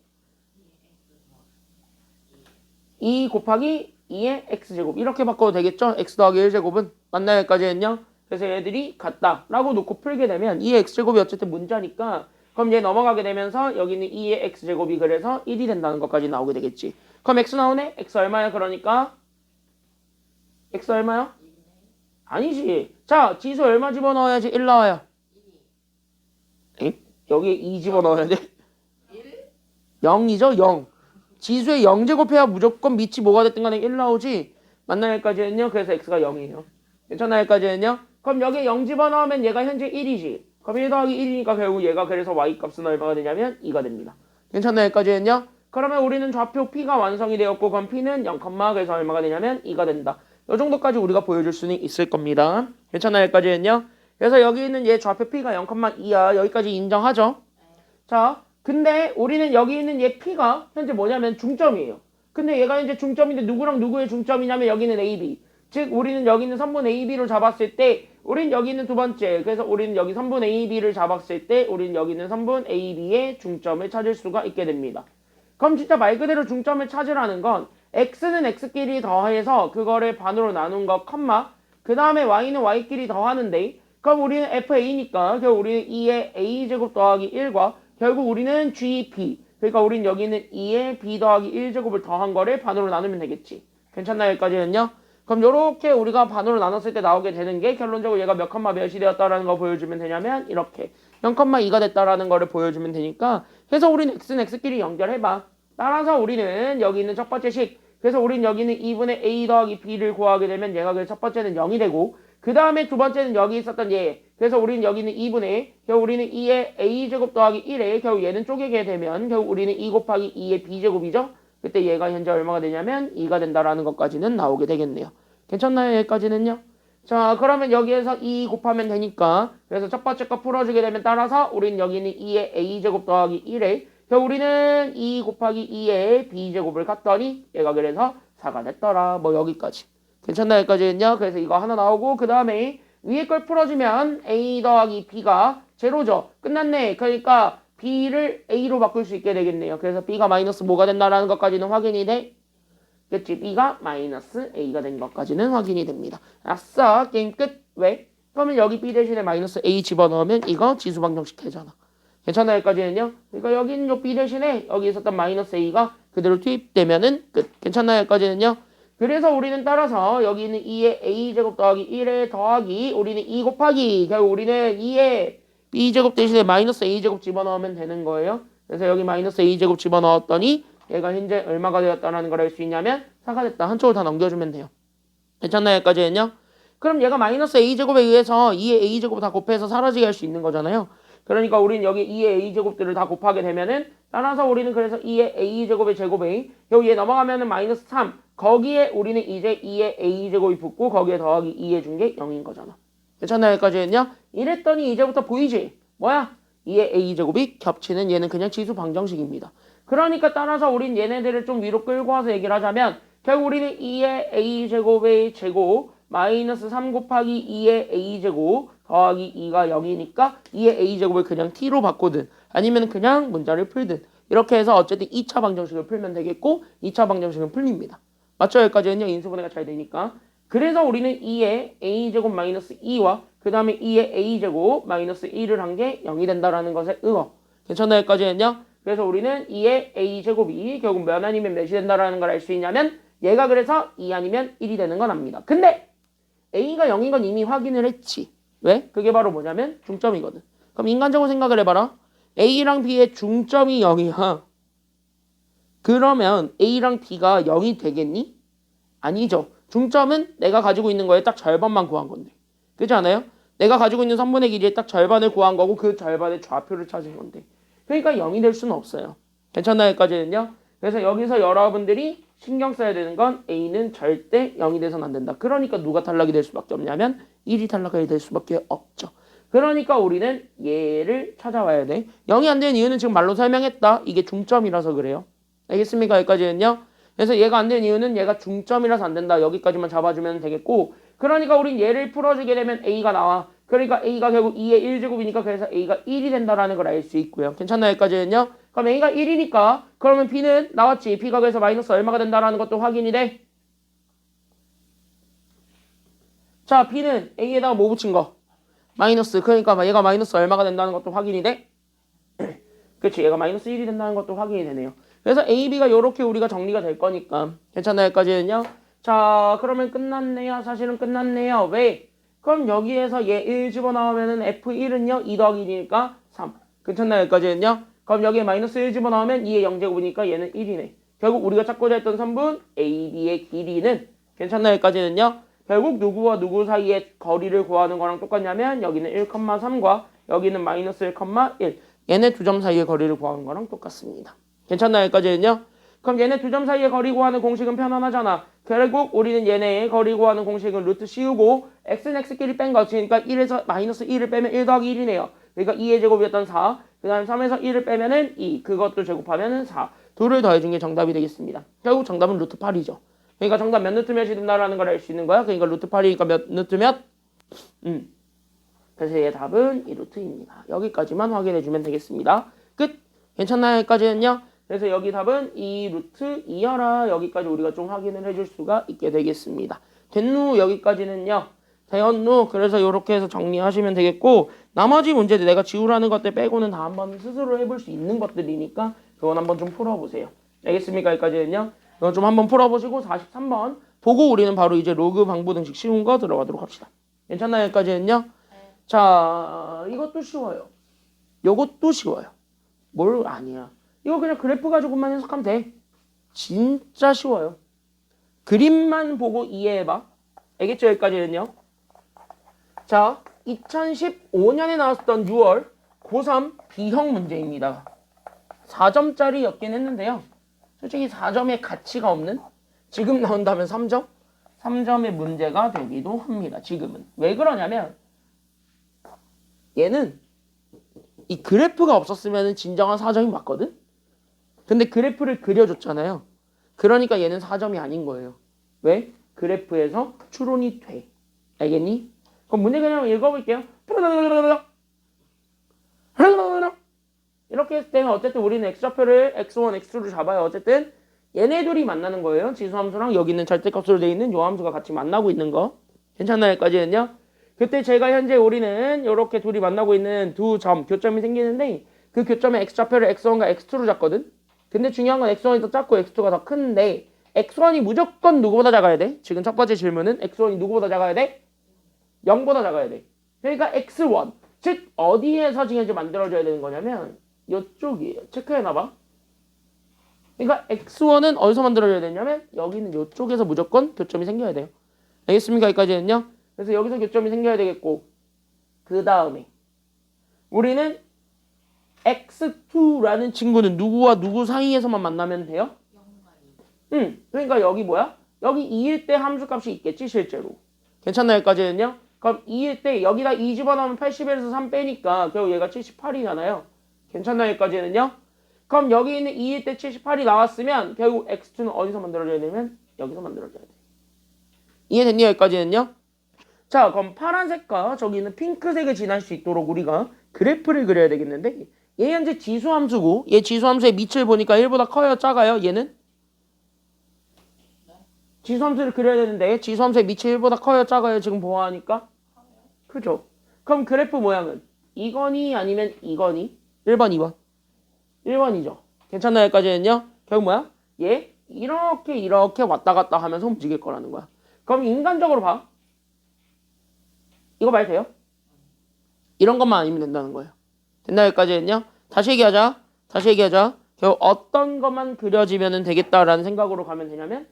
2 곱하기 2의 x제곱 이렇게 바꿔도 되겠죠? x 더하기 1제곱은 맞나요? 여기까지는요? 그래서 얘들이 같다 라고 놓고 풀게 되면 2의 x제곱이 어쨌든 문자니까 그럼 얘 넘어가게 되면서 여기는 2의 x제곱이 그래서 1이 된다는 것까지 나오게 되겠지. 그럼 x 나오네? x 얼마야? 그러니까 x 얼마야? 아니지. 자, 지수 얼마 집어넣어야지 1 나와요? 에? 여기에 2 집어넣어야 돼? 0이죠? 0. 지수에 0제곱해야 무조건 밑이 뭐가 됐든 간에 1 나오지. 맞나요? 여기까지는요? 그래서 x가 0이에요. 괜찮나요? 여기까지는요? 그럼 여기에 0 집어넣으면 얘가 현재 1이지. 그럼 1 더하기 1이니까 결국 얘가 그래서 y값은 얼마가 되냐면 2가 됩니다. 괜찮나요? 여기까지는요? 그러면 우리는 좌표 P가 완성이 되었고 그럼 P는 0, 그래서 얼마가 되냐면 2가 된다. 이 정도까지 우리가 보여줄 수는 있을 겁니다. 괜찮나요? 여기까지는요? 그래서 여기 있는 얘 좌표 P가 0,2야. 여기까지 인정하죠? 자, 근데 우리는 여기 있는 얘 P가 현재 뭐냐면 중점이에요. 근데 얘가 현재 중점인데 누구랑 누구의 중점이냐면 여기는 AB. 즉 우리는 여기 있는 선분 AB로 잡았을 때 우린 여기 있는 두 번째. 그래서 우리는 여기 선분 AB를 잡았을 때 우리는 여기 있는 선분 AB의 중점을 찾을 수가 있게 됩니다. 그럼 진짜 말 그대로 중점을 찾으라는 건 x는 x끼리 더해서 그거를 반으로 나눈 거 컴마 그 다음에 y는 y끼리 더하는데 그럼 우리는 fa니까 결국 우리는 2의 a제곱 더하기 1과 결국 우리는 gp 그러니까 우리는 여기 있는 2의 b 더하기 1제곱을 더한 거를 반으로 나누면 되겠지. 괜찮나요? 여기까지는요? 그럼 요렇게 우리가 반으로 나눴을 때 나오게 되는 게 결론적으로 얘가 몇 컴마 몇이 되었다라는 거 보여주면 되냐면 이렇게 0,2가 됐다라는 거를 보여주면 되니까 그래서 우리는 x는 x끼리 연결해봐. 따라서 우리는 여기 있는 첫 번째 식 그래서 우리는 여기는 2분의 a 더하기 b를 구하게 되면 얘가 그 첫 번째는 0이 되고 그 다음에 두 번째는 여기 있었던 얘 그래서 우리는 여기는 2분의 결국 우리는 2의 a제곱 더하기 1에 결국 얘는 쪼개게 되면 결국 우리는 2 곱하기 2의 b제곱이죠. 그때 얘가 현재 얼마가 되냐면 2가 된다라는 것까지는 나오게 되겠네요. 괜찮나요? 여기까지는요? 자, 그러면 여기에서 2 곱하면 되니까 그래서 첫 번째 거 풀어주게 되면 따라서 우리는 여기는 2의 a제곱 더하기 1에 결국 우리는 2 곱하기 2의 b제곱을 갔더니 얘가 그래서 4가 됐더라. 뭐 여기까지. 괜찮나요? 여기까지는요? 그래서 이거 하나 나오고 그 다음에 위에 걸 풀어주면 a 더하기 b가 제로죠. 끝났네. 그러니까 b를 a로 바꿀 수 있게 되겠네요. 그래서 b가 마이너스 뭐가 된다라는 것까지는 확인이 돼. 그치? b가 마이너스 a가 된 것까지는 확인이 됩니다. 아싸 게임 끝. 왜? 그러면 여기 b 대신에 마이너스 a 집어넣으면 이거 지수방정식 되잖아. 괜찮아요? 여기까지는요? 그러니까 여기 있는 요 b 대신에 여기 있었던 마이너스 a가 그대로 투입되면은 끝. 괜찮나요? 여기까지는요? 그래서 우리는 따라서 여기 있는 2의 a제곱 더하기 1에 더하기 우리는 2 곱하기 결국 우리는 2의 b제곱 대신에 마이너스 a제곱 집어넣으면 되는 거예요. 그래서 여기 마이너스 a제곱 집어넣었더니 얘가 현재 얼마가 되었다는 걸 알 수 있냐면 4가 됐다. 한쪽으로 다 넘겨주면 돼요. 괜찮나요? 여기까지는요? 그럼 얘가 마이너스 a제곱에 의해서 2의 a제곱 다 곱해서 사라지게 할 수 있는 거잖아요. 그러니까 우리는 여기 2의 a제곱들을 다 곱하게 되면은 따라서 우리는 그래서 2의 a제곱의 제곱에 여기 얘 넘어가면은 마이너스 3 거기에 우리는 이제 2의 a제곱이 붙고 거기에 더하기 2 해준 게 0인 거잖아. 괜찮나요? 여기까지는요? 이랬더니 이제부터 보이지? 뭐야? 2의 a제곱이 겹치는 얘는 그냥 지수 방정식입니다. 그러니까 따라서 우린 얘네들을 좀 위로 끌고 와서 얘기를 하자면 결국 우리는 2의 a제곱의 제곱 마이너스 3 곱하기 2의 a제곱 더하기 2가 0이니까 2의 a제곱을 그냥 t로 바꾸든 아니면 그냥 문자를 풀든 이렇게 해서 어쨌든 2차 방정식을 풀면 되겠고 2차 방정식은 풀립니다. 맞죠? 여기까지는요. 인수분해가 잘 되니까. 그래서 우리는 2의 a제곱 마이너스 2와 그 다음에 2의 a제곱 마이너스 1을 한 게 0이 된다라는 것에 의어. 괜찮나요? 여기까지는요. 그래서 우리는 2의 a제곱이 결국 몇 아니면 몇이 된다라는 걸 알 수 있냐면 얘가 그래서 2 아니면 1이 되는 건 압니다. 근데 a가 0인 건 이미 확인을 했지. 왜? 그게 바로 뭐냐면 중점이거든. 그럼 인간적으로 생각을 해봐라. a랑 b의 중점이 0이야. 그러면 a랑 b가 0이 되겠니? 아니죠. 중점은 내가 가지고 있는 거에 딱 절반만 구한 건데. 그렇지 않아요? 내가 가지고 있는 선분의 길이의 딱 절반을 구한 거고 그 절반의 좌표를 찾은 건데 그러니까 0이 될 수는 없어요. 괜찮나요? 여기까지는요? 그래서 여기서 여러분들이 신경 써야 되는 건 A는 절대 0이 돼서는 안 된다. 그러니까 누가 탈락이 될 수밖에 없냐면 1이 탈락이 될 수밖에 없죠. 그러니까 우리는 얘를 찾아와야 돼. 0이 안 되는 이유는 지금 말로 설명했다. 이게 중점이라서 그래요. 알겠습니까? 여기까지는요. 그래서 얘가 안 되는 이유는 얘가 중점이라서 안 된다. 여기까지만 잡아주면 되겠고 그러니까 우린 얘를 풀어주게 되면 A가 나와. 그러니까 A가 결국 2의 1제곱이니까 그래서 A가 1이 된다라는 걸 알 수 있고요. 괜찮나요? 여기까지는요. 그럼 A가 1이니까 그러면 B는 나왔지. B가 그래서 마이너스 얼마가 된다라는 것도 확인이 돼. 자, B는 A에다가 뭐 붙인 거? 마이너스. 그러니까 얘가 마이너스 얼마가 된다는 것도 확인이 돼. 그치. 얘가 마이너스 1이 된다는 것도 확인이 되네요. 그래서 A, B가 이렇게 우리가 정리가 될 거니까. 괜찮나요? 여기까지는요. 자, 그러면 끝났네요. 사실은 끝났네요. 왜? 그럼 여기에서 얘 1 집어넣으면은 F1은요. 2 더하기 1이니까 3. 괜찮나요? 여기까지는요. 그럼 여기에 마이너스 1 집어넣으면 2의 0제곱이니까 얘는 1이네. 결국 우리가 찾고자 했던 선분 A, B의 길이는 괜찮나요? 여기까지는요. 결국 누구와 누구 사이의 거리를 구하는 거랑 똑같냐면 여기는 1,3과 여기는 마이너스 1,1. 얘네 두 점 사이의 거리를 구하는 거랑 똑같습니다. 괜찮나요? 여기까지는요. 그럼 얘네 두 점 사이의 거리 구하는 공식은 편안하잖아. 결국 우리는 얘네의 거리 구하는 공식은 루트 씌우고 x는 x끼리 뺀 거지. 그러니까 1에서 마이너스 1을 빼면 1 더하기 1이네요. 그러니까 2의 제곱이었던 4. 그 다음 3에서 1을 빼면은 2. 그것도 제곱하면은 4. 둘을 더해준 게 정답이 되겠습니다. 결국 정답은 루트 8이죠. 그러니까 정답 몇 루트 몇이 된다라는 걸 알 수 있는 거야. 그러니까 루트 8이니까 몇 루트 몇? 그래서 얘의 답은 2루트입니다. 여기까지만 확인해주면 되겠습니다. 끝! 괜찮나요? 여기까지는요? 그래서 여기 답은 2루트 2여라. 여기까지 우리가 좀 확인을 해줄 수가 있게 되겠습니다. 됐누 여기까지는요. 되었누. 그래서 이렇게 해서 정리하시면 되겠고 나머지 문제들 내가 지우라는 것들 빼고는 다 한번 스스로 해볼 수 있는 것들이니까 그건 한번 좀 풀어보세요. 알겠습니까? 여기까지는요. 이건 좀 한번 풀어보시고 43번 보고 우리는 바로 이제 로그 방부 등식 쉬운 거 들어가도록 합시다. 괜찮나요? 여기까지는요. 자, 이것도 쉬워요. 요것도 쉬워요. 뭘 아니야. 이거 그냥 그래프 가지고만 해석하면 돼. 진짜 쉬워요. 그림만 보고 이해해봐. 알겠죠? 여기까지는요. 자, 2015년에 나왔던 6월 고3 B형 문제입니다. 4점짜리였긴 했는데요. 솔직히 4점의 가치가 없는 지금 나온다면 3점? 3점의 문제가 되기도 합니다. 지금은. 왜 그러냐면 얘는 이 그래프가 없었으면 진정한 4점이 맞거든? 근데 그래프를 그려줬잖아요. 그러니까 얘는 4점이 아닌 거예요. 왜? 그래프에서 추론이 돼. 알겠니? 그럼 문제 그냥 읽어볼게요. 이렇게 했을 때는 어쨌든 우리는 x좌표를 x1, x2를 잡아요. 어쨌든 얘네 둘이 만나는 거예요. 지수함수랑 여기 있는 절대값으로 되어 있는 요 함수가 같이 만나고 있는 거. 괜찮나요? 여기까지는요? 그때 제가 현재 우리는 이렇게 둘이 만나고 있는 두 점, 교점이 생기는데 그 교점의 x좌표를 x1과 x2로 잡거든? 근데 중요한 건 x1이 더 작고 x2가 더 큰데 x1이 무조건 누구보다 작아야 돼? 지금 첫 번째 질문은 x1이 누구보다 작아야 돼? 0보다 작아야 돼. 그러니까 x1, 즉 어디에서 지금 만들어져야 되는 거냐면 이쪽이에요. 체크해놔봐. 그러니까 x1은 어디서 만들어져야 되냐면 여기는 이쪽에서 무조건 교점이 생겨야 돼요. 알겠습니까? 여기까지는요. 그래서 여기서 교점이 생겨야 되겠고 그 다음에 우리는 x2라는 친구는 누구와 누구 사이에서만 만나면 돼요? 그러니까 여기 뭐야? 여기 2일 때 함수값이 있겠지 실제로. 괜찮나요? 여기까지는요. 그럼 2일 때 여기다 2 집어넣으면 81에서 3 빼니까 결국 얘가 78이잖아요. 괜찮나요? 여기까지는요. 그럼 여기 있는 2일 때 78이 나왔으면 결국 x2는 어디서 만들어져야 되면 여기서 만들어져야 돼. 이해됐니? 여기까지는요. 자, 그럼 파란색과 저기 있는 핑크색을 지날 수 있도록 우리가 그래프를 그려야 되겠는데 얘 현재 지수함수고 얘 지수함수의 밑을 보니까 1보다 커요? 작아요? 얘는? 지수함수를 그려야 되는데 지수함수의 밑이 1보다 커요? 작아요? 지금 보아하니까? 그죠? 그럼 그래프 모양은 이거니 아니면 이거니? 1번, 2번. 1번이죠. 괜찮나요? 여기까지는요? 결국 뭐야? 얘 이렇게 왔다 갔다 하면서 움직일 거라는 거야. 그럼 인간적으로 봐. 이거 말 돼요? 이런 것만 아니면 된다는 거예요. 됐나요? 여기까지는요? 다시 얘기하자. 결국 어떤 것만 그려지면 되겠다라는 생각으로 가면 되냐면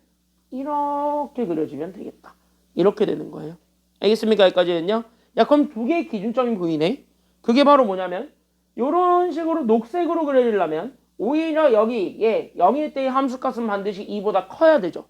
이렇게 그려지면 되겠다. 이렇게 되는 거예요. 알겠습니까? 여기까지는요? 야, 그럼 두 개의 기준점이 보이네. 그게 바로 뭐냐면 이런 식으로 녹색으로 그리려면 오히려 여기 0일 때의 함수값은 반드시 2보다 커야 되죠.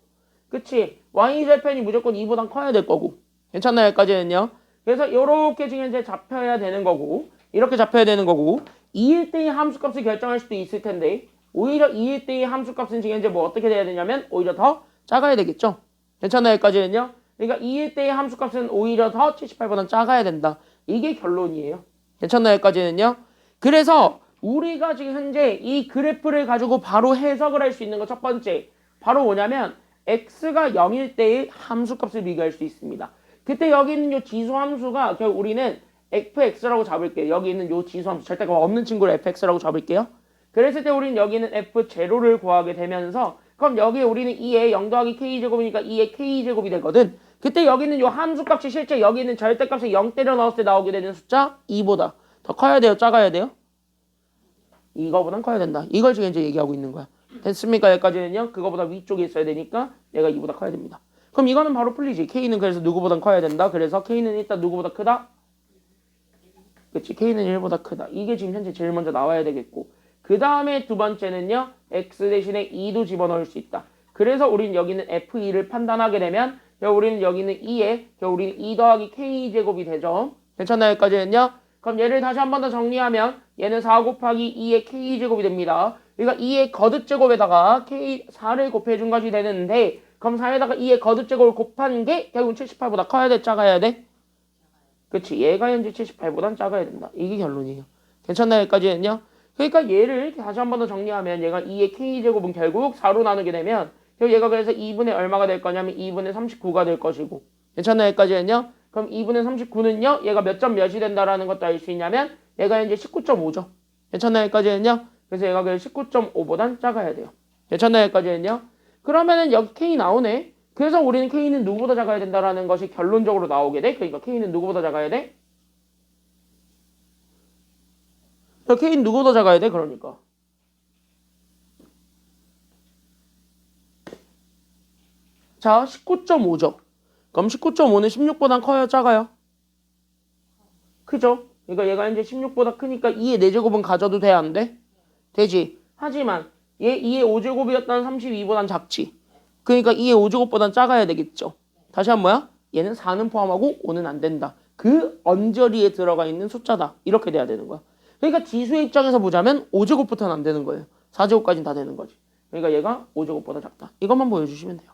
그치? y절편이 무조건 2보다 커야 될 거고. 괜찮나요? 여기까지는요. 그래서 이렇게 지금 이제 잡혀야 되는 거고, 이렇게 잡혀야 되는 거고, 2일 때의 함수값을 결정할 수도 있을 텐데, 오히려 2일 때의 함수값은 지금 이제 뭐 어떻게 돼야 되냐면 오히려 더 작아야 되겠죠. 괜찮나요? 여기까지는요. 그러니까 2일 때의 함수값은 오히려 더 78보다 작아야 된다. 이게 결론이에요. 괜찮나요? 여기까지는요. 그래서 우리가 지금 현재 이 그래프를 가지고 바로 해석을 할 수 있는 거 첫 번째 바로 뭐냐면 x가 0일 때의 함수값을 비교할 수 있습니다. 그때 여기 있는 이 지수함수가 결국 우리는 fx라고 잡을게요. 여기 있는 이 지수함수 절대가 없는 친구를 fx라고 잡을게요. 그랬을 때 우리는 여기는 f0를 구하게 되면서 그럼 여기에 우리는 2에 0 더하기 k제곱이니까 2의 k제곱이 되거든. 그때 여기 있는 이 함수값이 실제 여기 있는 절대값을 0 때려 넣었을 때 나오게 되는 숫자 2보다 더 커야 돼요? 작아야 돼요? 이거보단 커야 된다. 이걸 지금 이제 얘기하고 있는 거야. 됐습니까? 여기까지는요. 그거보다 위쪽에 있어야 되니까 얘가 2보다 커야 됩니다. 그럼 이거는 바로 풀리지. K는 그래서 누구보단 커야 된다. 그래서 K는 일단 누구보다 크다? 그치. K는 1보다 크다. 이게 지금 현재 제일 먼저 나와야 되겠고 그 다음에 두 번째는요. X 대신에 2도 집어넣을 수 있다. 그래서 우리는 여기는 F2를 판단하게 되면 우리는 여기는 2에 우리는 2 더하기 K제곱이 되죠. 괜찮나요? 여기까지는요. 그럼 얘를 다시 한 번 더 정리하면 얘는 4 곱하기 2의 K제곱이 됩니다. 그러니까 2의 거듭제곱에다가 K4를 곱해준 것이 되는데 그럼 4에다가 2의 거듭제곱을 곱한 게 결국 78보다 커야 돼? 작아야 돼? 그치. 얘가 현재 78보단 작아야 된다. 이게 결론이에요. 괜찮나요? 여기까지는요. 그러니까 얘를 다시 한 번 더 정리하면 얘가 2의 K제곱은 결국 4로 나누게 되면 얘가 그래서 2분의 얼마가 될 거냐면 2분의 39가 될 것이고 괜찮나요? 여기까지는요. 그럼 2분의 39는요. 얘가 몇 점 몇이 된다라는 것도 알 수 있냐면 얘가 이제 19.5죠. 괜찮나요? 여기까지는요. 그래서 얘가 그래서 19.5보단 작아야 돼요. 괜찮나요? 여기까지는요. 그러면은 여기 K 나오네. 그래서 우리는 K는 누구보다 작아야 된다라는 것이 결론적으로 나오게 돼. 그러니까 K는 누구보다 작아야 돼? K는 누구보다 작아야 돼? 그러니까. 자, 19.5죠. 그럼 19.5는 16보다 커요? 작아요? 크죠? 그러니까 얘가 이제 16보다 크니까 2의 4제곱은 가져도 돼? 안 돼? 되지. 하지만 얘 2의 5제곱이었던 32보단 작지. 그러니까 2의 5제곱보단 작아야 되겠죠. 다시 한 뭐야? 얘는 4는 포함하고 5는 안 된다. 그 언저리에 들어가 있는 숫자다. 이렇게 돼야 되는 거야. 그러니까 지수의 입장에서 보자면 5제곱부터는 안 되는 거예요. 4제곱까지는 다 되는 거지. 그러니까 얘가 5제곱보다 작다. 이것만 보여주시면 돼요.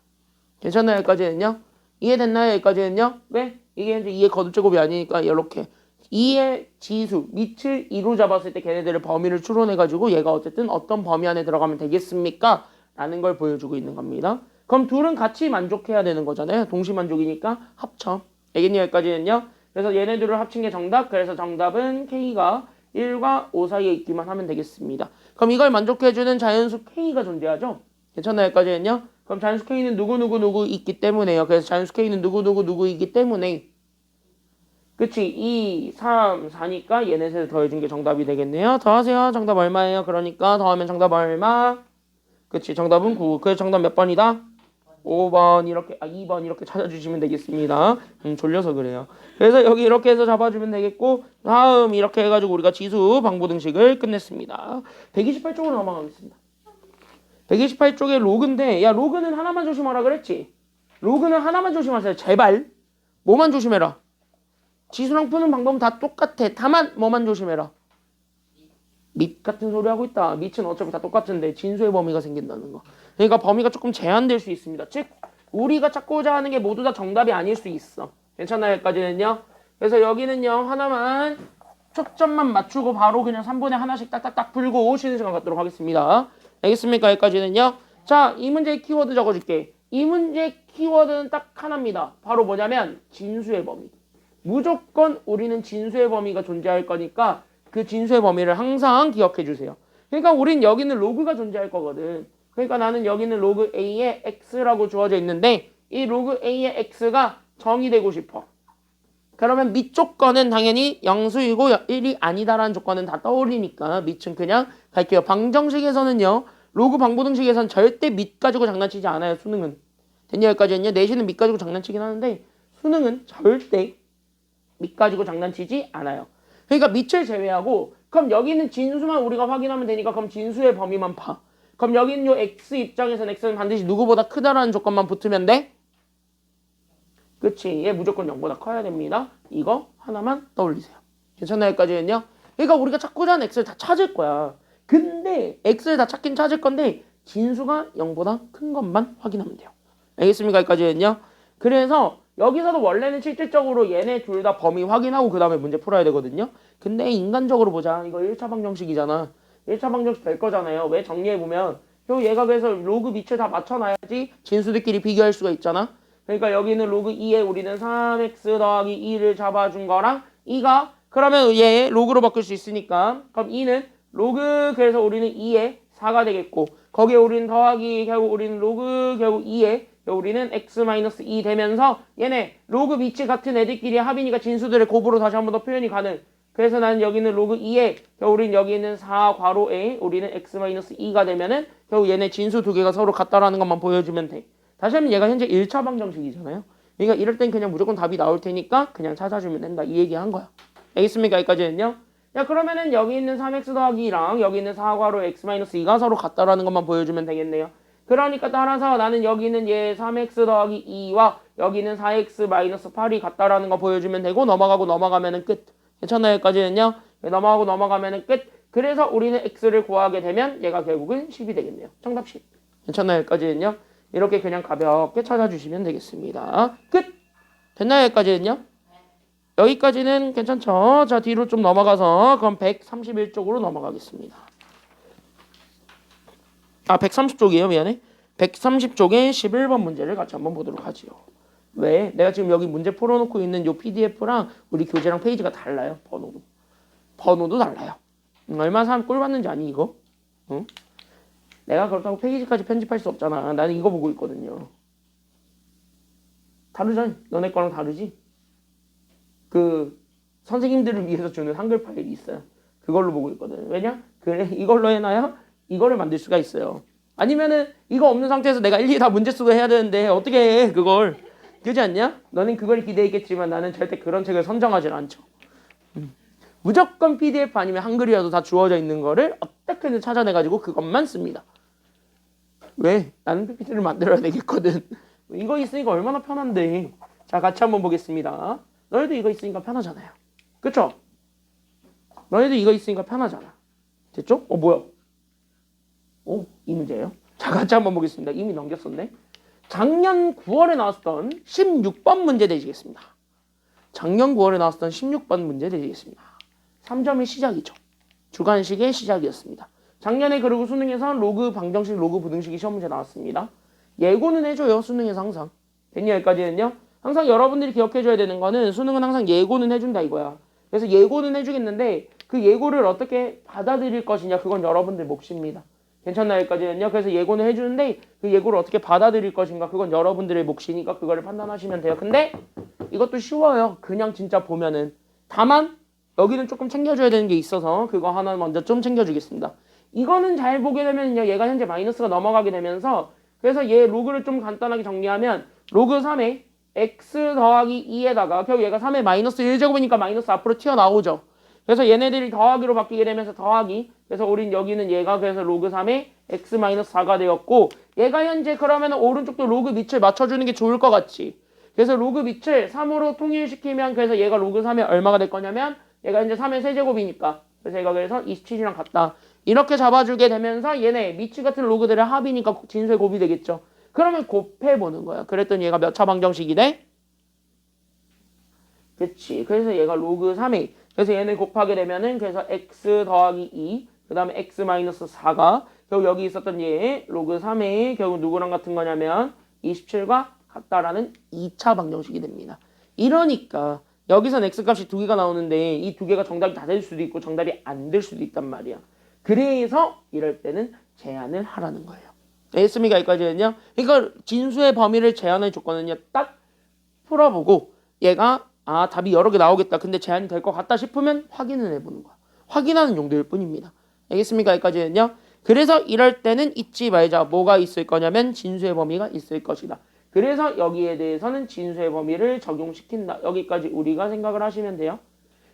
괜찮나요? 여기까지는요? 이해됐나요? 여기까지는요? 왜? 이게 이제 2의 거듭제곱이 아니니까 이렇게 2의 지수, 밑을 2로 잡았을 때 걔네들의 범위를 추론해가지고 얘가 어쨌든 어떤 범위 안에 들어가면 되겠습니까? 라는 걸 보여주고 있는 겁니다. 그럼 둘은 같이 만족해야 되는 거잖아요. 동시만족이니까 합쳐. 알겠니? 여기까지는요? 그래서 얘네들을 합친 게 정답. 그래서 정답은 K가 1과 5 사이에 있기만 하면 되겠습니다. 그럼 이걸 만족해주는 자연수 K가 존재하죠? 괜찮나요? 여기까지는요? 그럼 자연수 K는 누구 있기 때문에요. 그래서 자연수 K는 누구이기 때문에 그치? 2, 3, 4니까 얘네 셋을 더해준 게 정답이 되겠네요. 더하세요. 정답 얼마예요? 그러니까 더하면 정답 얼마? 그치? 정답은 9. 그래서 정답 몇 번이다? 5번 이렇게 2번 이렇게 찾아주시면 되겠습니다. 졸려서 그래요. 그래서 여기 이렇게 해서 잡아주면 되겠고 다음 이렇게 해가지고 우리가 지수 방부등식을 끝냈습니다. 128쪽으로 넘어가겠습니다. 128쪽에 로그인데 야 로그는 하나만 조심하라 그랬지? 로그는 하나만 조심하세요. 제발. 뭐만 조심해라. 지수랑 푸는 방법은 다 똑같아. 다만 뭐만 조심해라. 밑 같은 소리 하고 있다. 밑은 어차피 다 똑같은데 진수의 범위가 생긴다는 거. 그러니까 범위가 조금 제한될 수 있습니다. 즉 우리가 찾고자 하는 게 모두 다 정답이 아닐 수 있어. 괜찮나요? 여기까지는요. 그래서 여기는요. 하나만 초점만 맞추고 바로 그냥 3분의 하나씩 딱딱딱 풀고 쉬는 시간 갖도록 하겠습니다. 알겠습니까? 여기까지는요. 자, 이 문제의 키워드 적어줄게. 이 문제의 키워드는 딱 하나입니다. 바로 뭐냐면 진수의 범위. 무조건 우리는 진수의 범위가 존재할 거니까 그 진수의 범위를 항상 기억해 주세요. 그러니까 우린 여기는 로그가 존재할 거거든. 그러니까 나는 여기는 로그 A의 X라고 주어져 있는데 이 로그 A의 X가 정이 되고 싶어. 그러면 밑 조건은 당연히 영수이고 1이 아니다라는 조건은 다 떠올리니까 밑은 그냥 갈게요. 방정식에서는요. 로그 방부등식에서는 절대 밑 가지고 장난치지 않아요. 수능은. 됐냐 여기까지는요. 내신은 밑 가지고 장난치긴 하는데 수능은 절대 밑 가지고 장난치지 않아요. 그러니까 밑을 제외하고 그럼 여기 있는 진수만 우리가 확인하면 되니까 그럼 진수의 범위만 봐. 그럼 여기 있는 요 x 입장에서는 x는 반드시 누구보다 크다라는 조건만 붙으면 돼? 그치? 얘 무조건 0보다 커야 됩니다. 이거 하나만 떠올리세요. 괜찮나요? 여기까지는요? 그러니까 우리가 찾고자 하는 x를 다 찾을 거야. 근데 x를 다 찾긴 찾을 건데 진수가 0보다 큰 것만 확인하면 돼요. 알겠습니까? 여기까지는요? 그래서 여기서도 원래는 실질적으로 얘네 둘 다 범위 확인하고 그 다음에 문제 풀어야 되거든요. 근데 인간적으로 보자. 이거 1차 방정식이잖아. 1차 방정식 될 거잖아요. 왜 정리해보면 얘가 그래서 로그 밑을 다 맞춰놔야지 진수들끼리 비교할 수가 있잖아. 그러니까 여기는 로그 2에 우리는 3x 더하기 2를 잡아준 거랑 2가 그러면 얘 로그로 바꿀 수 있으니까 그럼 2는 로그 그래서 우리는 2에 4가 되겠고 거기에 우리는 더하기 결국 우리는 로그 결국 2에 우리는 x-2 되면서 얘네 로그 밑이 같은 애들끼리 합이니까 진수들의 곱으로 다시 한 번 더 표현이 가능. 그래서 나는 여기는 로그 2에 우리는 여기 있는 4 괄호에 우리는 x-2가 되면은 결국 얘네 진수 두 개가 서로 같다라는 것만 보여주면 돼. 다시 하면 얘가 현재 1차 방정식이잖아요. 그러니까 이럴 땐 그냥 무조건 답이 나올 테니까 그냥 찾아주면 된다. 이 얘기 한 거야. 알겠습니까? 여기까지는요. 야 그러면은 여기 있는 3x 더하기 2랑 여기 있는 4 괄호 x-2가 서로 같다라는 것만 보여주면 되겠네요. 그러니까 따라서 나는 여기 있는 얘 3x 더하기 2와 여기 있는 4x-8이 같다라는 거 보여주면 되고 넘어가면은 끝. 괜찮나요? 여기까지는요. 넘어가면은 끝. 그래서 우리는 x를 구하게 되면 얘가 결국은 10이 되겠네요. 정답 10. 괜찮나요? 여기까지는요. 이렇게 그냥 가볍게 찾아주시면 되겠습니다. 끝! 됐나요? 여기까지는요? 여기까지는 괜찮죠? 자, 뒤로 좀 넘어가서 그럼 131쪽으로 넘어가겠습니다. 130쪽이에요. 미안해. 130쪽의 11번 문제를 같이 한번 보도록 하지요. 왜? 내가 지금 여기 문제 풀어놓고 있는 요 PDF랑 우리 교재랑 페이지가 달라요. 번호도 달라요. 얼마나 사람 꼴 받는지 아니 이거? 응? 내가 그렇다고 페이지까지 편집할 수 없잖아. 나는 이거 보고 있거든요. 다르잖아. 너네 거랑 다르지? 그 선생님들을 위해서 주는 한글 파일이 있어요. 그걸로 보고 있거든. 왜냐? 그래 이걸로 해놔야 이거를 만들 수가 있어요. 아니면은 이거 없는 상태에서 내가 일일이 다 문제 쓰고 해야 되는데 어떻게 해 그걸. 그렇지 않냐? 너는 그걸 기대했겠지만 나는 절대 그런 책을 선정하지 않죠. 무조건 PDF 아니면 한글이라도 다 주어져 있는 거를 어떻게든 찾아내가지고 그것만 씁니다. 왜? 나는 PPT를 만들어야 되겠거든. 이거 있으니까 얼마나 편한데. 자, 같이 한번 보겠습니다. 너희도 이거 있으니까 편하잖아요. 그쵸? 너희도 이거 있으니까 편하잖아. 됐죠? 뭐야? 이 문제예요. 자, 같이 한번 보겠습니다. 이미 넘겼었네. 작년 9월에 나왔던 16번 문제 되시겠습니다. 작년 9월에 나왔던 16번 문제 되시겠습니다. 3점의 시작이죠. 주관식의 시작이었습니다. 작년에 그리고 수능에서 로그 방정식, 로그 부등식이 시험 문제 나왔습니다. 예고는 해줘요. 수능에서 항상. 됐냐 여기까지는요. 항상 여러분들이 기억해줘야 되는 거는 수능은 항상 예고는 해준다 이거야. 그래서 예고는 해주겠는데 그 예고를 어떻게 받아들일 것이냐 그건 여러분들 몫입니다. 괜찮나요 여기까지는요. 그래서 예고는 해주는데 그 예고를 어떻게 받아들일 것인가 그건 여러분들의 몫이니까 그거를 판단하시면 돼요. 근데 이것도 쉬워요. 그냥 진짜 보면은. 다만 여기는 조금 챙겨줘야 되는 게 있어서 그거 하나 먼저 좀 챙겨주겠습니다. 이거는 잘 보게 되면요. 얘가 현재 마이너스가 넘어가게 되면서 그래서 얘 로그를 좀 간단하게 정리하면 로그 3에 x 더하기 2에다가 결국 얘가 3에 마이너스 1제곱이니까 마이너스 앞으로 튀어나오죠. 그래서 얘네들이 더하기로 바뀌게 되면서 더하기 그래서 우린 여기는 얘가 그래서 로그 3에 x-4가 되었고 얘가 현재 그러면 오른쪽도 로그 밑을 맞춰주는 게 좋을 것 같지. 그래서 로그 밑을 3으로 통일시키면 그래서 얘가 로그 3에 얼마가 될 거냐면 얘가 이제 3의 세제곱이니까 그래서 얘가 그래서 27이랑 같다. 이렇게 잡아주게 되면서 얘네 밑이 같은 로그들의 합이니까 진수의 곱이 되겠죠. 그러면 곱해보는 거야. 그랬더니 얘가 몇 차 방정식이 돼? 그치. 그래서 얘가 로그 3에 그래서 얘네 곱하게 되면은 그래서 x 더하기 2 그 다음에 x-4가 결국 여기 있었던 얘 로그 3에 결국 누구랑 같은 거냐면 27과 같다라는 2차 방정식이 됩니다. 이러니까 여기선 x값이 두 개가 나오는데 이 두 개가 정답이 다 될 수도 있고 정답이 안 될 수도 있단 말이야. 그래서 이럴 때는 제한을 하라는 거예요. 알겠습니까? 여기까지는요. 그러니까 진수의 범위를 제한할 조건은요. 딱 풀어보고 얘가 답이 여러 개 나오겠다. 근데 제한이 될 것 같다 싶으면 확인을 해보는 거야. 확인하는 용도일 뿐입니다. 알겠습니까? 여기까지는요. 그래서 이럴 때는 잊지 말자. 뭐가 있을 거냐면 진수의 범위가 있을 것이다. 그래서 여기에 대해서는 진수의 범위를 적용시킨다. 여기까지 우리가 생각을 하시면 돼요.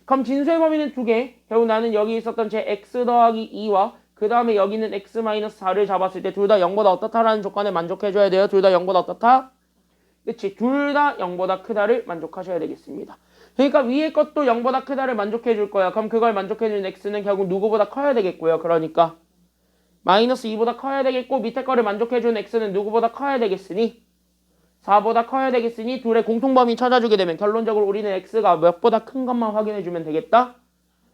그럼 진수의 범위는 두 개. 결국 나는 여기 있었던 제 x 더하기 2와 그 다음에 여기는 x-4를 잡았을 때 둘 다 0보다 어떻다라는 조건에 만족해줘야 돼요. 둘 다 0보다 어떻다? 그치? 둘 다 0보다 크다를 만족하셔야 되겠습니다. 그러니까 위에 것도 0보다 크다를 만족해줄 거야. 그럼 그걸 만족해주는 x는 결국 누구보다 커야 되겠고요. 그러니까 마이너스 2보다 커야 되겠고 밑에 거를 만족해주는 x는 누구보다 커야 되겠으니 4보다 커야 되겠으니 둘의 공통범위 찾아주게 되면 결론적으로 우리는 x가 몇보다 큰 것만 확인해주면 되겠다.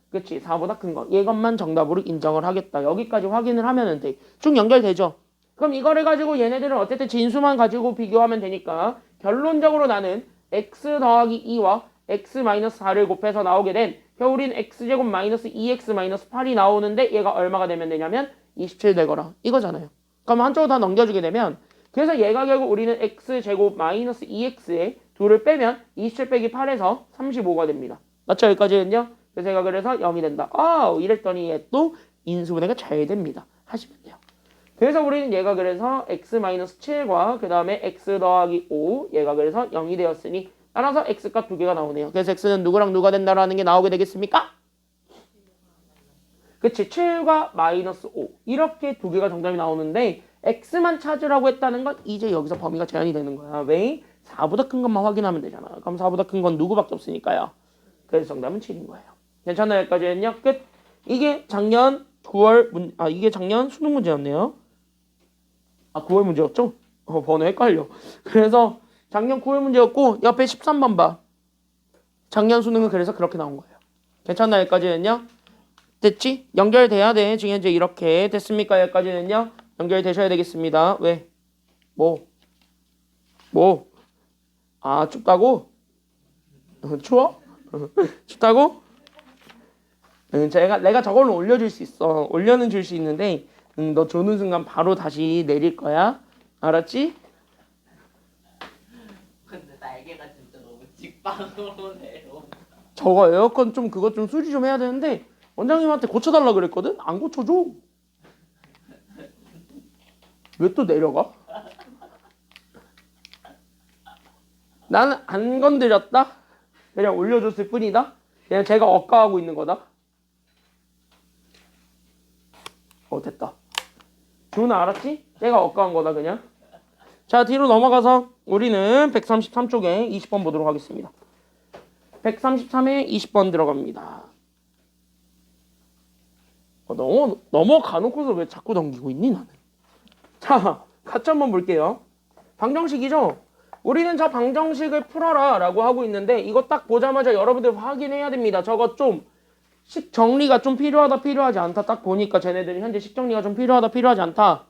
그치? 4보다 큰 거. 이것만 정답으로 인정을 하겠다. 여기까지 확인을 하면 돼. 쭉 연결되죠? 그럼 이거를 가지고 얘네들은 어쨌든 진수만 가지고 비교하면 되니까 결론적으로 나는 x 더하기 2와 x-4를 곱해서 나오게 된 우리는 x제곱 마이너스 2x 마이너스 8이 나오는데 얘가 얼마가 되면 되냐면 27 되거라. 이거잖아요. 그럼 한쪽으로 다 넘겨주게 되면 그래서 얘가 결국 우리는 x제곱 마이너스 2x에 2를 빼면 27 빼기 8에서 35가 됩니다. 맞죠? 여기까지는요? 그래서 얘가 그래서 0이 된다. 이랬더니 얘 또 인수분해가 잘 됩니다. 하시면 돼요. 그래서 우리는 얘가 그래서 x-7과 그 다음에 x 더하기 5 얘가 그래서 0이 되었으니 따라서 x값 두 개가 나오네요. 그래서 x는 누구랑 누가 된다라는 게 나오게 되겠습니까? 그치? 7과 마이너스 5 이렇게 두 개가 정답이 나오는데 x만 찾으라고 했다는 건 이제 여기서 범위가 제한이 되는 거야. 왜? 4보다 큰 것만 확인하면 되잖아. 그럼 4보다 큰 건 누구밖에 없으니까요. 그래서 정답은 7인 거예요. 괜찮나요? 여기까지는요? 끝. 이게 작년 9월 이게 작년 수능 문제였네요. 9월 문제였죠? 번호 헷갈려. 그래서 작년 9월 문제였고 옆에 13번 봐. 작년 수능은 그래서 그렇게 나온 거예요. 괜찮나요? 여기까지는요? 됐지? 연결돼야 돼. 지금 현재 이렇게 됐습니까? 여기까지는요? 연결되셔야 되겠습니다. 왜? 뭐? 춥다고? 추워? 춥다고? 내가 저걸로 올려줄 수 있어. 올려는 줄 수 있는데 너 조는 순간 바로 다시 내릴 거야. 알았지? 근데 날개가 진짜 너무 직방으로 내려. 저거 에어컨 좀 그것 좀 수리 좀 해야 되는데 원장님한테 고쳐달라 그랬거든? 안 고쳐줘. 왜 또 내려가? 나는 안 건드렸다? 그냥 올려줬을 뿐이다? 그냥 제가 억까하고 있는 거다? 됐다. 준아 알았지? 내가 억까한 거다 그냥. 자 뒤로 넘어가서 우리는 133쪽에 20번 보도록 하겠습니다. 133에 20번 들어갑니다. 넘어가놓고서 왜 자꾸 넘기고 있니 나는. 자 같이 한번 볼게요. 방정식이죠? 우리는 저 방정식을 풀어라 라고 하고 있는데 이거 딱 보자마자 여러분들 확인해야 됩니다. 저거 좀 식 정리가 좀 필요하다 필요하지 않다. 딱 보니까 쟤네들이 현재 식 정리가 좀 필요하다 필요하지 않다.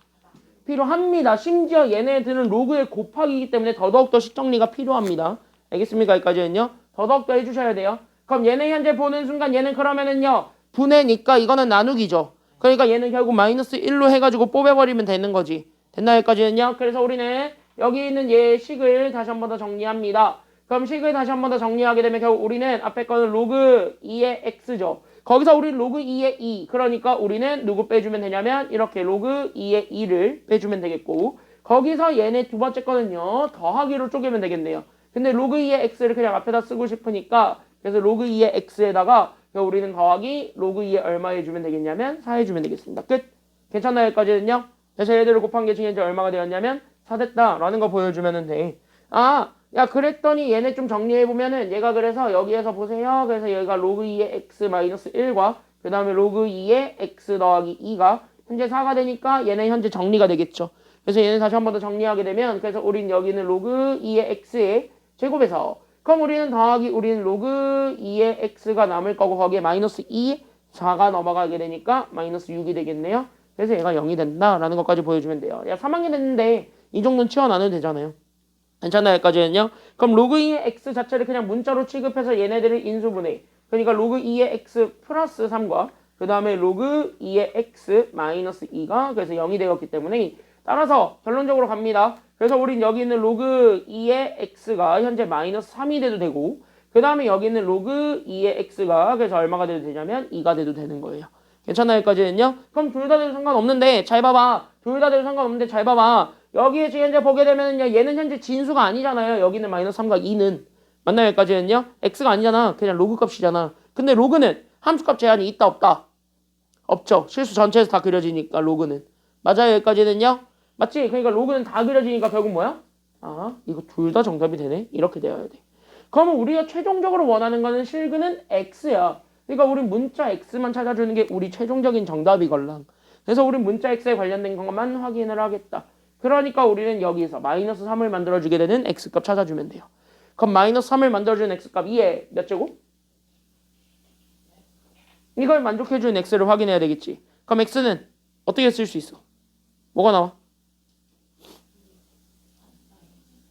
필요합니다. 심지어 얘네들은 로그의 곱하기이기 때문에 더더욱더 식 정리가 필요합니다. 알겠습니까? 여기까지는요. 더더욱더 해주셔야 돼요. 그럼 얘네 현재 보는 순간 얘는 그러면은요 분해니까 이거는 나누기죠. 그러니까 얘는 결국 마이너스 1로 해가지고 뽑아버리면 되는 거지. 됐나 여기까지는요? 그래서 우리는 여기 있는 얘 식을 다시 한 번 더 정리합니다. 그럼 식을 다시 한 번 더 정리하게 되면 결국 우리는 앞에 거는 로그 2의 x죠. 거기서 우리는 로그 2의 2. 그러니까 우리는 누구 빼주면 되냐면 이렇게 로그 2의 2를 빼주면 되겠고 거기서 얘네 두 번째 거는요. 더하기로 쪼개면 되겠네요. 근데 로그 2의 x를 그냥 앞에다 쓰고 싶으니까 그래서 로그 2의 x에다가 우리는 더하기 로그 2에 얼마 해주면 되겠냐면 4 해주면 되겠습니다. 끝. 괜찮나요? 여기까지는요? 그래서 얘들을 곱한 게 지금 현재 얼마가 되었냐면 4 됐다라는 거 보여주면 돼. 야 그랬더니 얘네 좀 정리해보면은 얘가 그래서 여기에서 보세요. 그래서 얘가 로그 2의 x 마이너스 1과 그 다음에 로그 2의 x 더하기 2가 현재 4가 되니까 얘는 현재 정리가 되겠죠. 그래서 얘는 다시 한 번 더 정리하게 되면 그래서 우린 여기는 로그 2의 x의 제곱에서 그럼 우리는 더하기 우리는 로그 2의 x가 남을 거고 거기에 마이너스 2 4가 넘어가게 되니까 마이너스 6이 되겠네요. 그래서 얘가 0이 된다라는 것까지 보여주면 돼요. 야 3학년 됐는데 이 정도는 치워 나눠도 되잖아요. 괜찮나요? 여기까지는요. 그럼 로그 2의 x 자체를 그냥 문자로 취급해서 얘네들을 인수분해. 그러니까 로그 2의 x 플러스 3과 그 다음에 로그 2의 x 마이너스 2가 그래서 0이 되었기 때문에 따라서 결론적으로 갑니다. 그래서 우린 여기 있는 로그 2의 x가 현재 마이너스 3이 돼도 되고 그 다음에 여기 있는 로그 2의 x가 그래서 얼마가 돼도 되냐면 2가 돼도 되는 거예요. 괜찮나 여기까지는요? 그럼 둘 다 돼도 상관없는데 잘 봐봐. 둘 다 돼도 상관없는데 잘 봐봐. 여기에 지금 현재 보게 되면요. 얘는 현재 진수가 아니잖아요. 여기는 마이너스 3과 2는. 맞나요 여기까지는요? x가 아니잖아. 그냥 로그 값이잖아. 근데 로그는 함수값 제한이 있다 없다? 없죠. 실수 전체에서 다 그려지니까 로그는. 맞아요 여기까지는요? 맞지? 그러니까 로그는 다 그려지니까 결국 뭐야? 아 이거 둘 다 정답이 되네. 이렇게 되어야 돼. 그러면 우리가 최종적으로 원하는 거는 실근은 x야. 그러니까 우린 문자 x만 찾아주는 게 우리 최종적인 정답이걸랑. 그래서 우린 문자 x에 관련된 것만 확인을 하겠다. 그러니까 우리는 여기서 마이너스 3을 만들어주게 되는 x값 찾아주면 돼요. 그럼 마이너스 3을 만들어주는 x값 2에 몇 제곱? 이걸 만족해주는 x를 확인해야 되겠지. 그럼 x는 어떻게 쓸 수 있어? 뭐가 나와?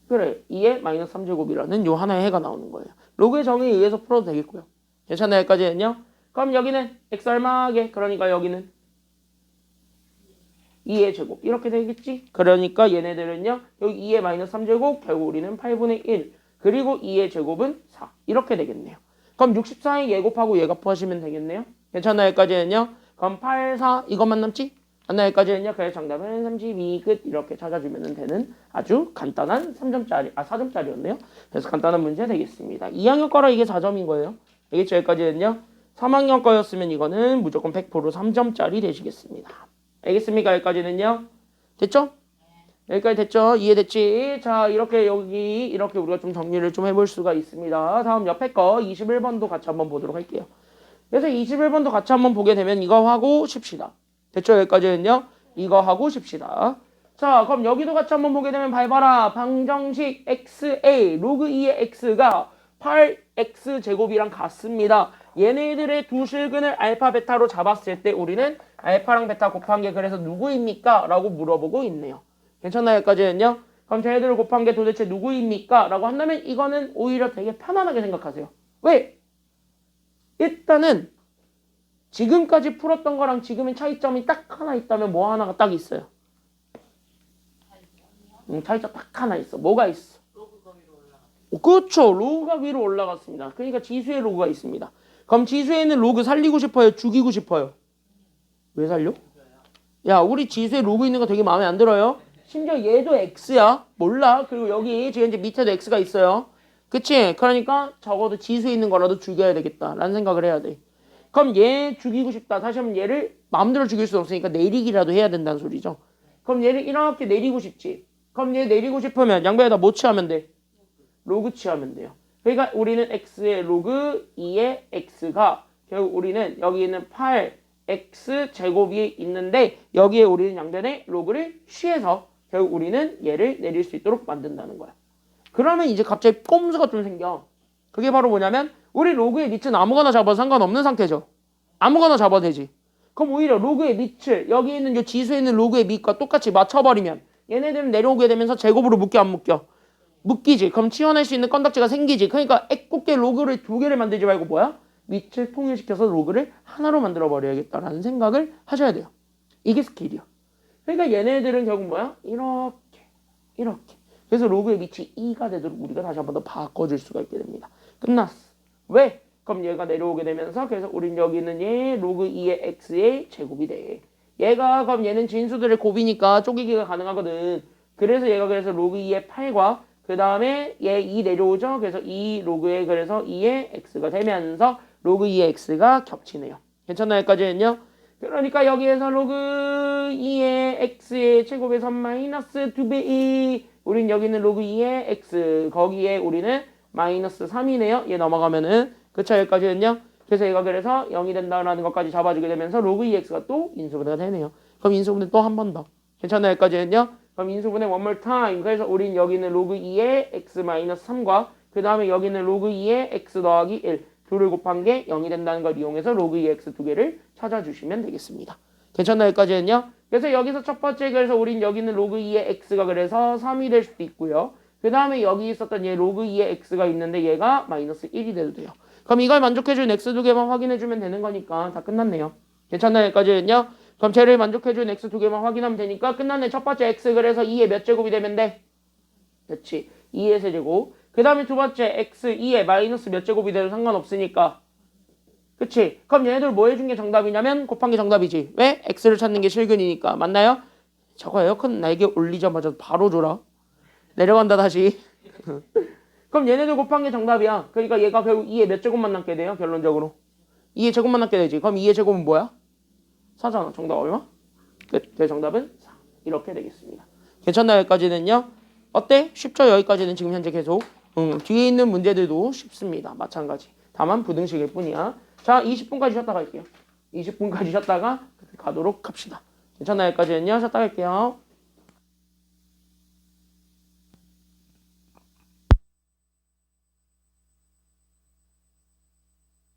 그래 2의 마이너스 3제곱이라는 요 하나의 해가 나오는 거예요. 로그의 정의에 의해서 풀어도 되겠고요. 괜찮나요? 여기까지는요? 그럼 여기는 x 얼마하게? 그러니까 여기는 2의 제곱 이렇게 되겠지? 그러니까 얘네들은요. 여기 2의 마이너스 3제곱 결국 우리는 8분의 1 그리고 2의 제곱은 4 이렇게 되겠네요. 그럼 64에 얘 곱하고 얘 곱하시면 되겠네요. 괜찮나요? 여기까지는요? 그럼 8, 4 이것만 남지? 맞나요? 여기까지는요? 그래서 정답은 32 끝 이렇게 찾아주면 되는 아주 간단한 3점짜리 4점짜리였네요. 그래서 간단한 문제 되겠습니다. 2학년 거라 이게 4점인 거예요. 알겠죠? 여기까지는요? 3학년 거였으면 이거는 무조건 100% 3점짜리 되시겠습니다. 알겠습니까? 여기까지는요? 됐죠? 여기까지 됐죠? 이해됐지? 자, 이렇게 여기 이렇게 우리가 좀 정리를 좀 해볼 수가 있습니다. 다음 옆에 거 21번도 같이 한번 보도록 할게요. 그래서 21번도 같이 한번 보게 되면 이거 하고 쉽시다. 됐죠? 여기까지는요? 이거 하고 쉽시다. 자, 그럼 여기도 같이 한번 보게 되면 밟아라. 방정식 xa 로그 2의 x가 8x 제곱이랑 같습니다. 얘네들의 두 실근을 알파 베타로 잡았을 때 우리는 알파랑 베타 곱한 게 그래서 누구입니까? 라고 물어보고 있네요. 괜찮나요? 여기까지는요? 그럼 쟤네들을 곱한 게 도대체 누구입니까? 라고 한다면 이거는 오히려 되게 편안하게 생각하세요. 왜? 일단은 지금까지 풀었던 거랑 지금의 차이점이 딱 하나 있다면 뭐 하나가 딱 있어요. 차이점 딱 하나 있어. 뭐가 있어? 로그가 위로 올라가. 그렇죠. 로그가 위로 올라갔습니다. 그러니까 지수에 로그가 있습니다. 그럼 지수에 있는 로그 살리고 싶어요? 죽이고 싶어요? 왜 살려? 야, 우리 지수에 로그 있는 거 되게 마음에 안 들어요? 심지어 얘도 x야. 몰라. 그리고 여기 지금 이제 밑에도 x가 있어요. 그치? 그러니까 적어도 지수에 있는 거라도 죽여야 되겠다라는 생각을 해야 돼. 그럼 얘 죽이고 싶다. 다시 한번 얘를 마음대로 죽일 수 없으니까 내리기라도 해야 된다는 소리죠. 그럼 얘를 이렇게 내리고 싶지. 그럼 얘 내리고 싶으면 양배에다 뭐 취하면 돼? 로그 취하면 돼요. 그러니까 우리는 x의 로그 2의 x가 결국 우리는 여기 있는 8x 제곱이 있는데 여기에 우리는 양변에 로그를 취해서 결국 우리는 얘를 내릴 수 있도록 만든다는 거야. 그러면 이제 갑자기 꼼수가 좀 생겨. 그게 바로 뭐냐면 우리 로그의 밑은 아무거나 잡아도 상관없는 상태죠. 아무거나 잡아도 되지. 그럼 오히려 로그의 밑을 여기 있는 이 지수에 있는 로그의 밑과 똑같이 맞춰버리면 얘네들은 내려오게 되면서 제곱으로 묶여 안 묶여? 묶이지. 그럼 치워낼 수 있는 건덕지가 생기지. 그러니까 애꿎게 로그를 두 개를 만들지 말고 뭐야? 밑을 통일시켜서 로그를 하나로 만들어 버려야겠다라는 생각을 하셔야 돼요. 이게 스킬이야. 그러니까 얘네들은 결국 뭐야? 이렇게. 그래서 로그의 밑이 2가 되도록 우리가 다시 한 번 더 바꿔줄 수가 있게 됩니다. 끝났어. 왜? 그럼 얘가 내려오게 되면서 그래서 우린 여기 있는 얘 로그 2의 x의 제곱이 돼. 얘가 그럼 얘는 진수들의 곱이니까 쪼개기가 가능하거든. 그래서 얘가 그래서 로그 2의 8과 그 다음에 얘 2 내려오죠. 그래서 2 로그에 그래서 2의 x가 되면서 로그 2의 x가 겹치네요. 괜찮나요? 여기까지는요? 그러니까 여기에서 로그 2의 x의 제곱에서 마이너스 2배 우린 여기는 로그 2의 x 거기에 우리는 마이너스 3이네요. 얘 넘어가면은 그쵸? 여기까지는요? 그래서 얘가 그래서 0이 된다라는 것까지 잡아주게 되면서 로그 2x가 또 인수분해가 되네요. 그럼 인수분해 또 한 번 더. 괜찮나요? 여기까지는요? 그럼 인수분해 one more time. 그래서 우린 여기는 로그 2의 x 마이너스 3과 그 다음에 여기는 로그 2의 x 더하기 1 둘을 곱한 게 0이 된다는 걸 이용해서 로그 2의 x 두 개를 찾아주시면 되겠습니다. 괜찮나요? 여기까지는요? 그래서 여기서 첫 번째 그래서 우린 여기는 로그 2의 x가 그래서 3이 될 수도 있고요. 그 다음에 여기 있었던 얘 로그 2의 x가 있는데 얘가 마이너스 1이 돼도 돼요. 그럼 이걸 만족해주는 x 두 개만 확인해주면 되는 거니까 다 끝났네요. 괜찮나요? 여기까지는요? 그럼 쟤를 만족해주는 x 두 개만 확인하면 되니까 끝났네. 첫 번째 x 그래서 2의 몇 제곱이 되면 돼? 그렇지. 2의 세제곱. 그 다음에 두 번째 x 2의 마이너스 몇 제곱이 돼도 상관없으니까 그치? 그럼 얘네들 뭐 해준 게 정답이냐면 곱한 게 정답이지. 왜? x를 찾는 게 실근이니까. 맞나요? 저거 에어컨 날개 올리자마자 바로 줘라. 내려간다 다시. 그럼 얘네들 곱한 게 정답이야. 그러니까 얘가 결국 2의 몇 제곱만 남게 돼요? 결론적으로. 2의 제곱만 남게 되지. 그럼 2의 제곱은 뭐야? 4잖아. 정답 얼마? 끝. 그 정답은 4. 이렇게 되겠습니다. 괜찮나요? 여기까지는요? 어때? 쉽죠? 여기까지는 지금 현재 계속. 뒤에 있는 문제들도 쉽습니다. 마찬가지. 다만 부등식일 뿐이야. 자, 20분까지 쉬었다 갈게요. 20분까지 쉬었다가 가도록 합시다. 괜찮나요? 여기까지는요? 쉬었다 갈게요.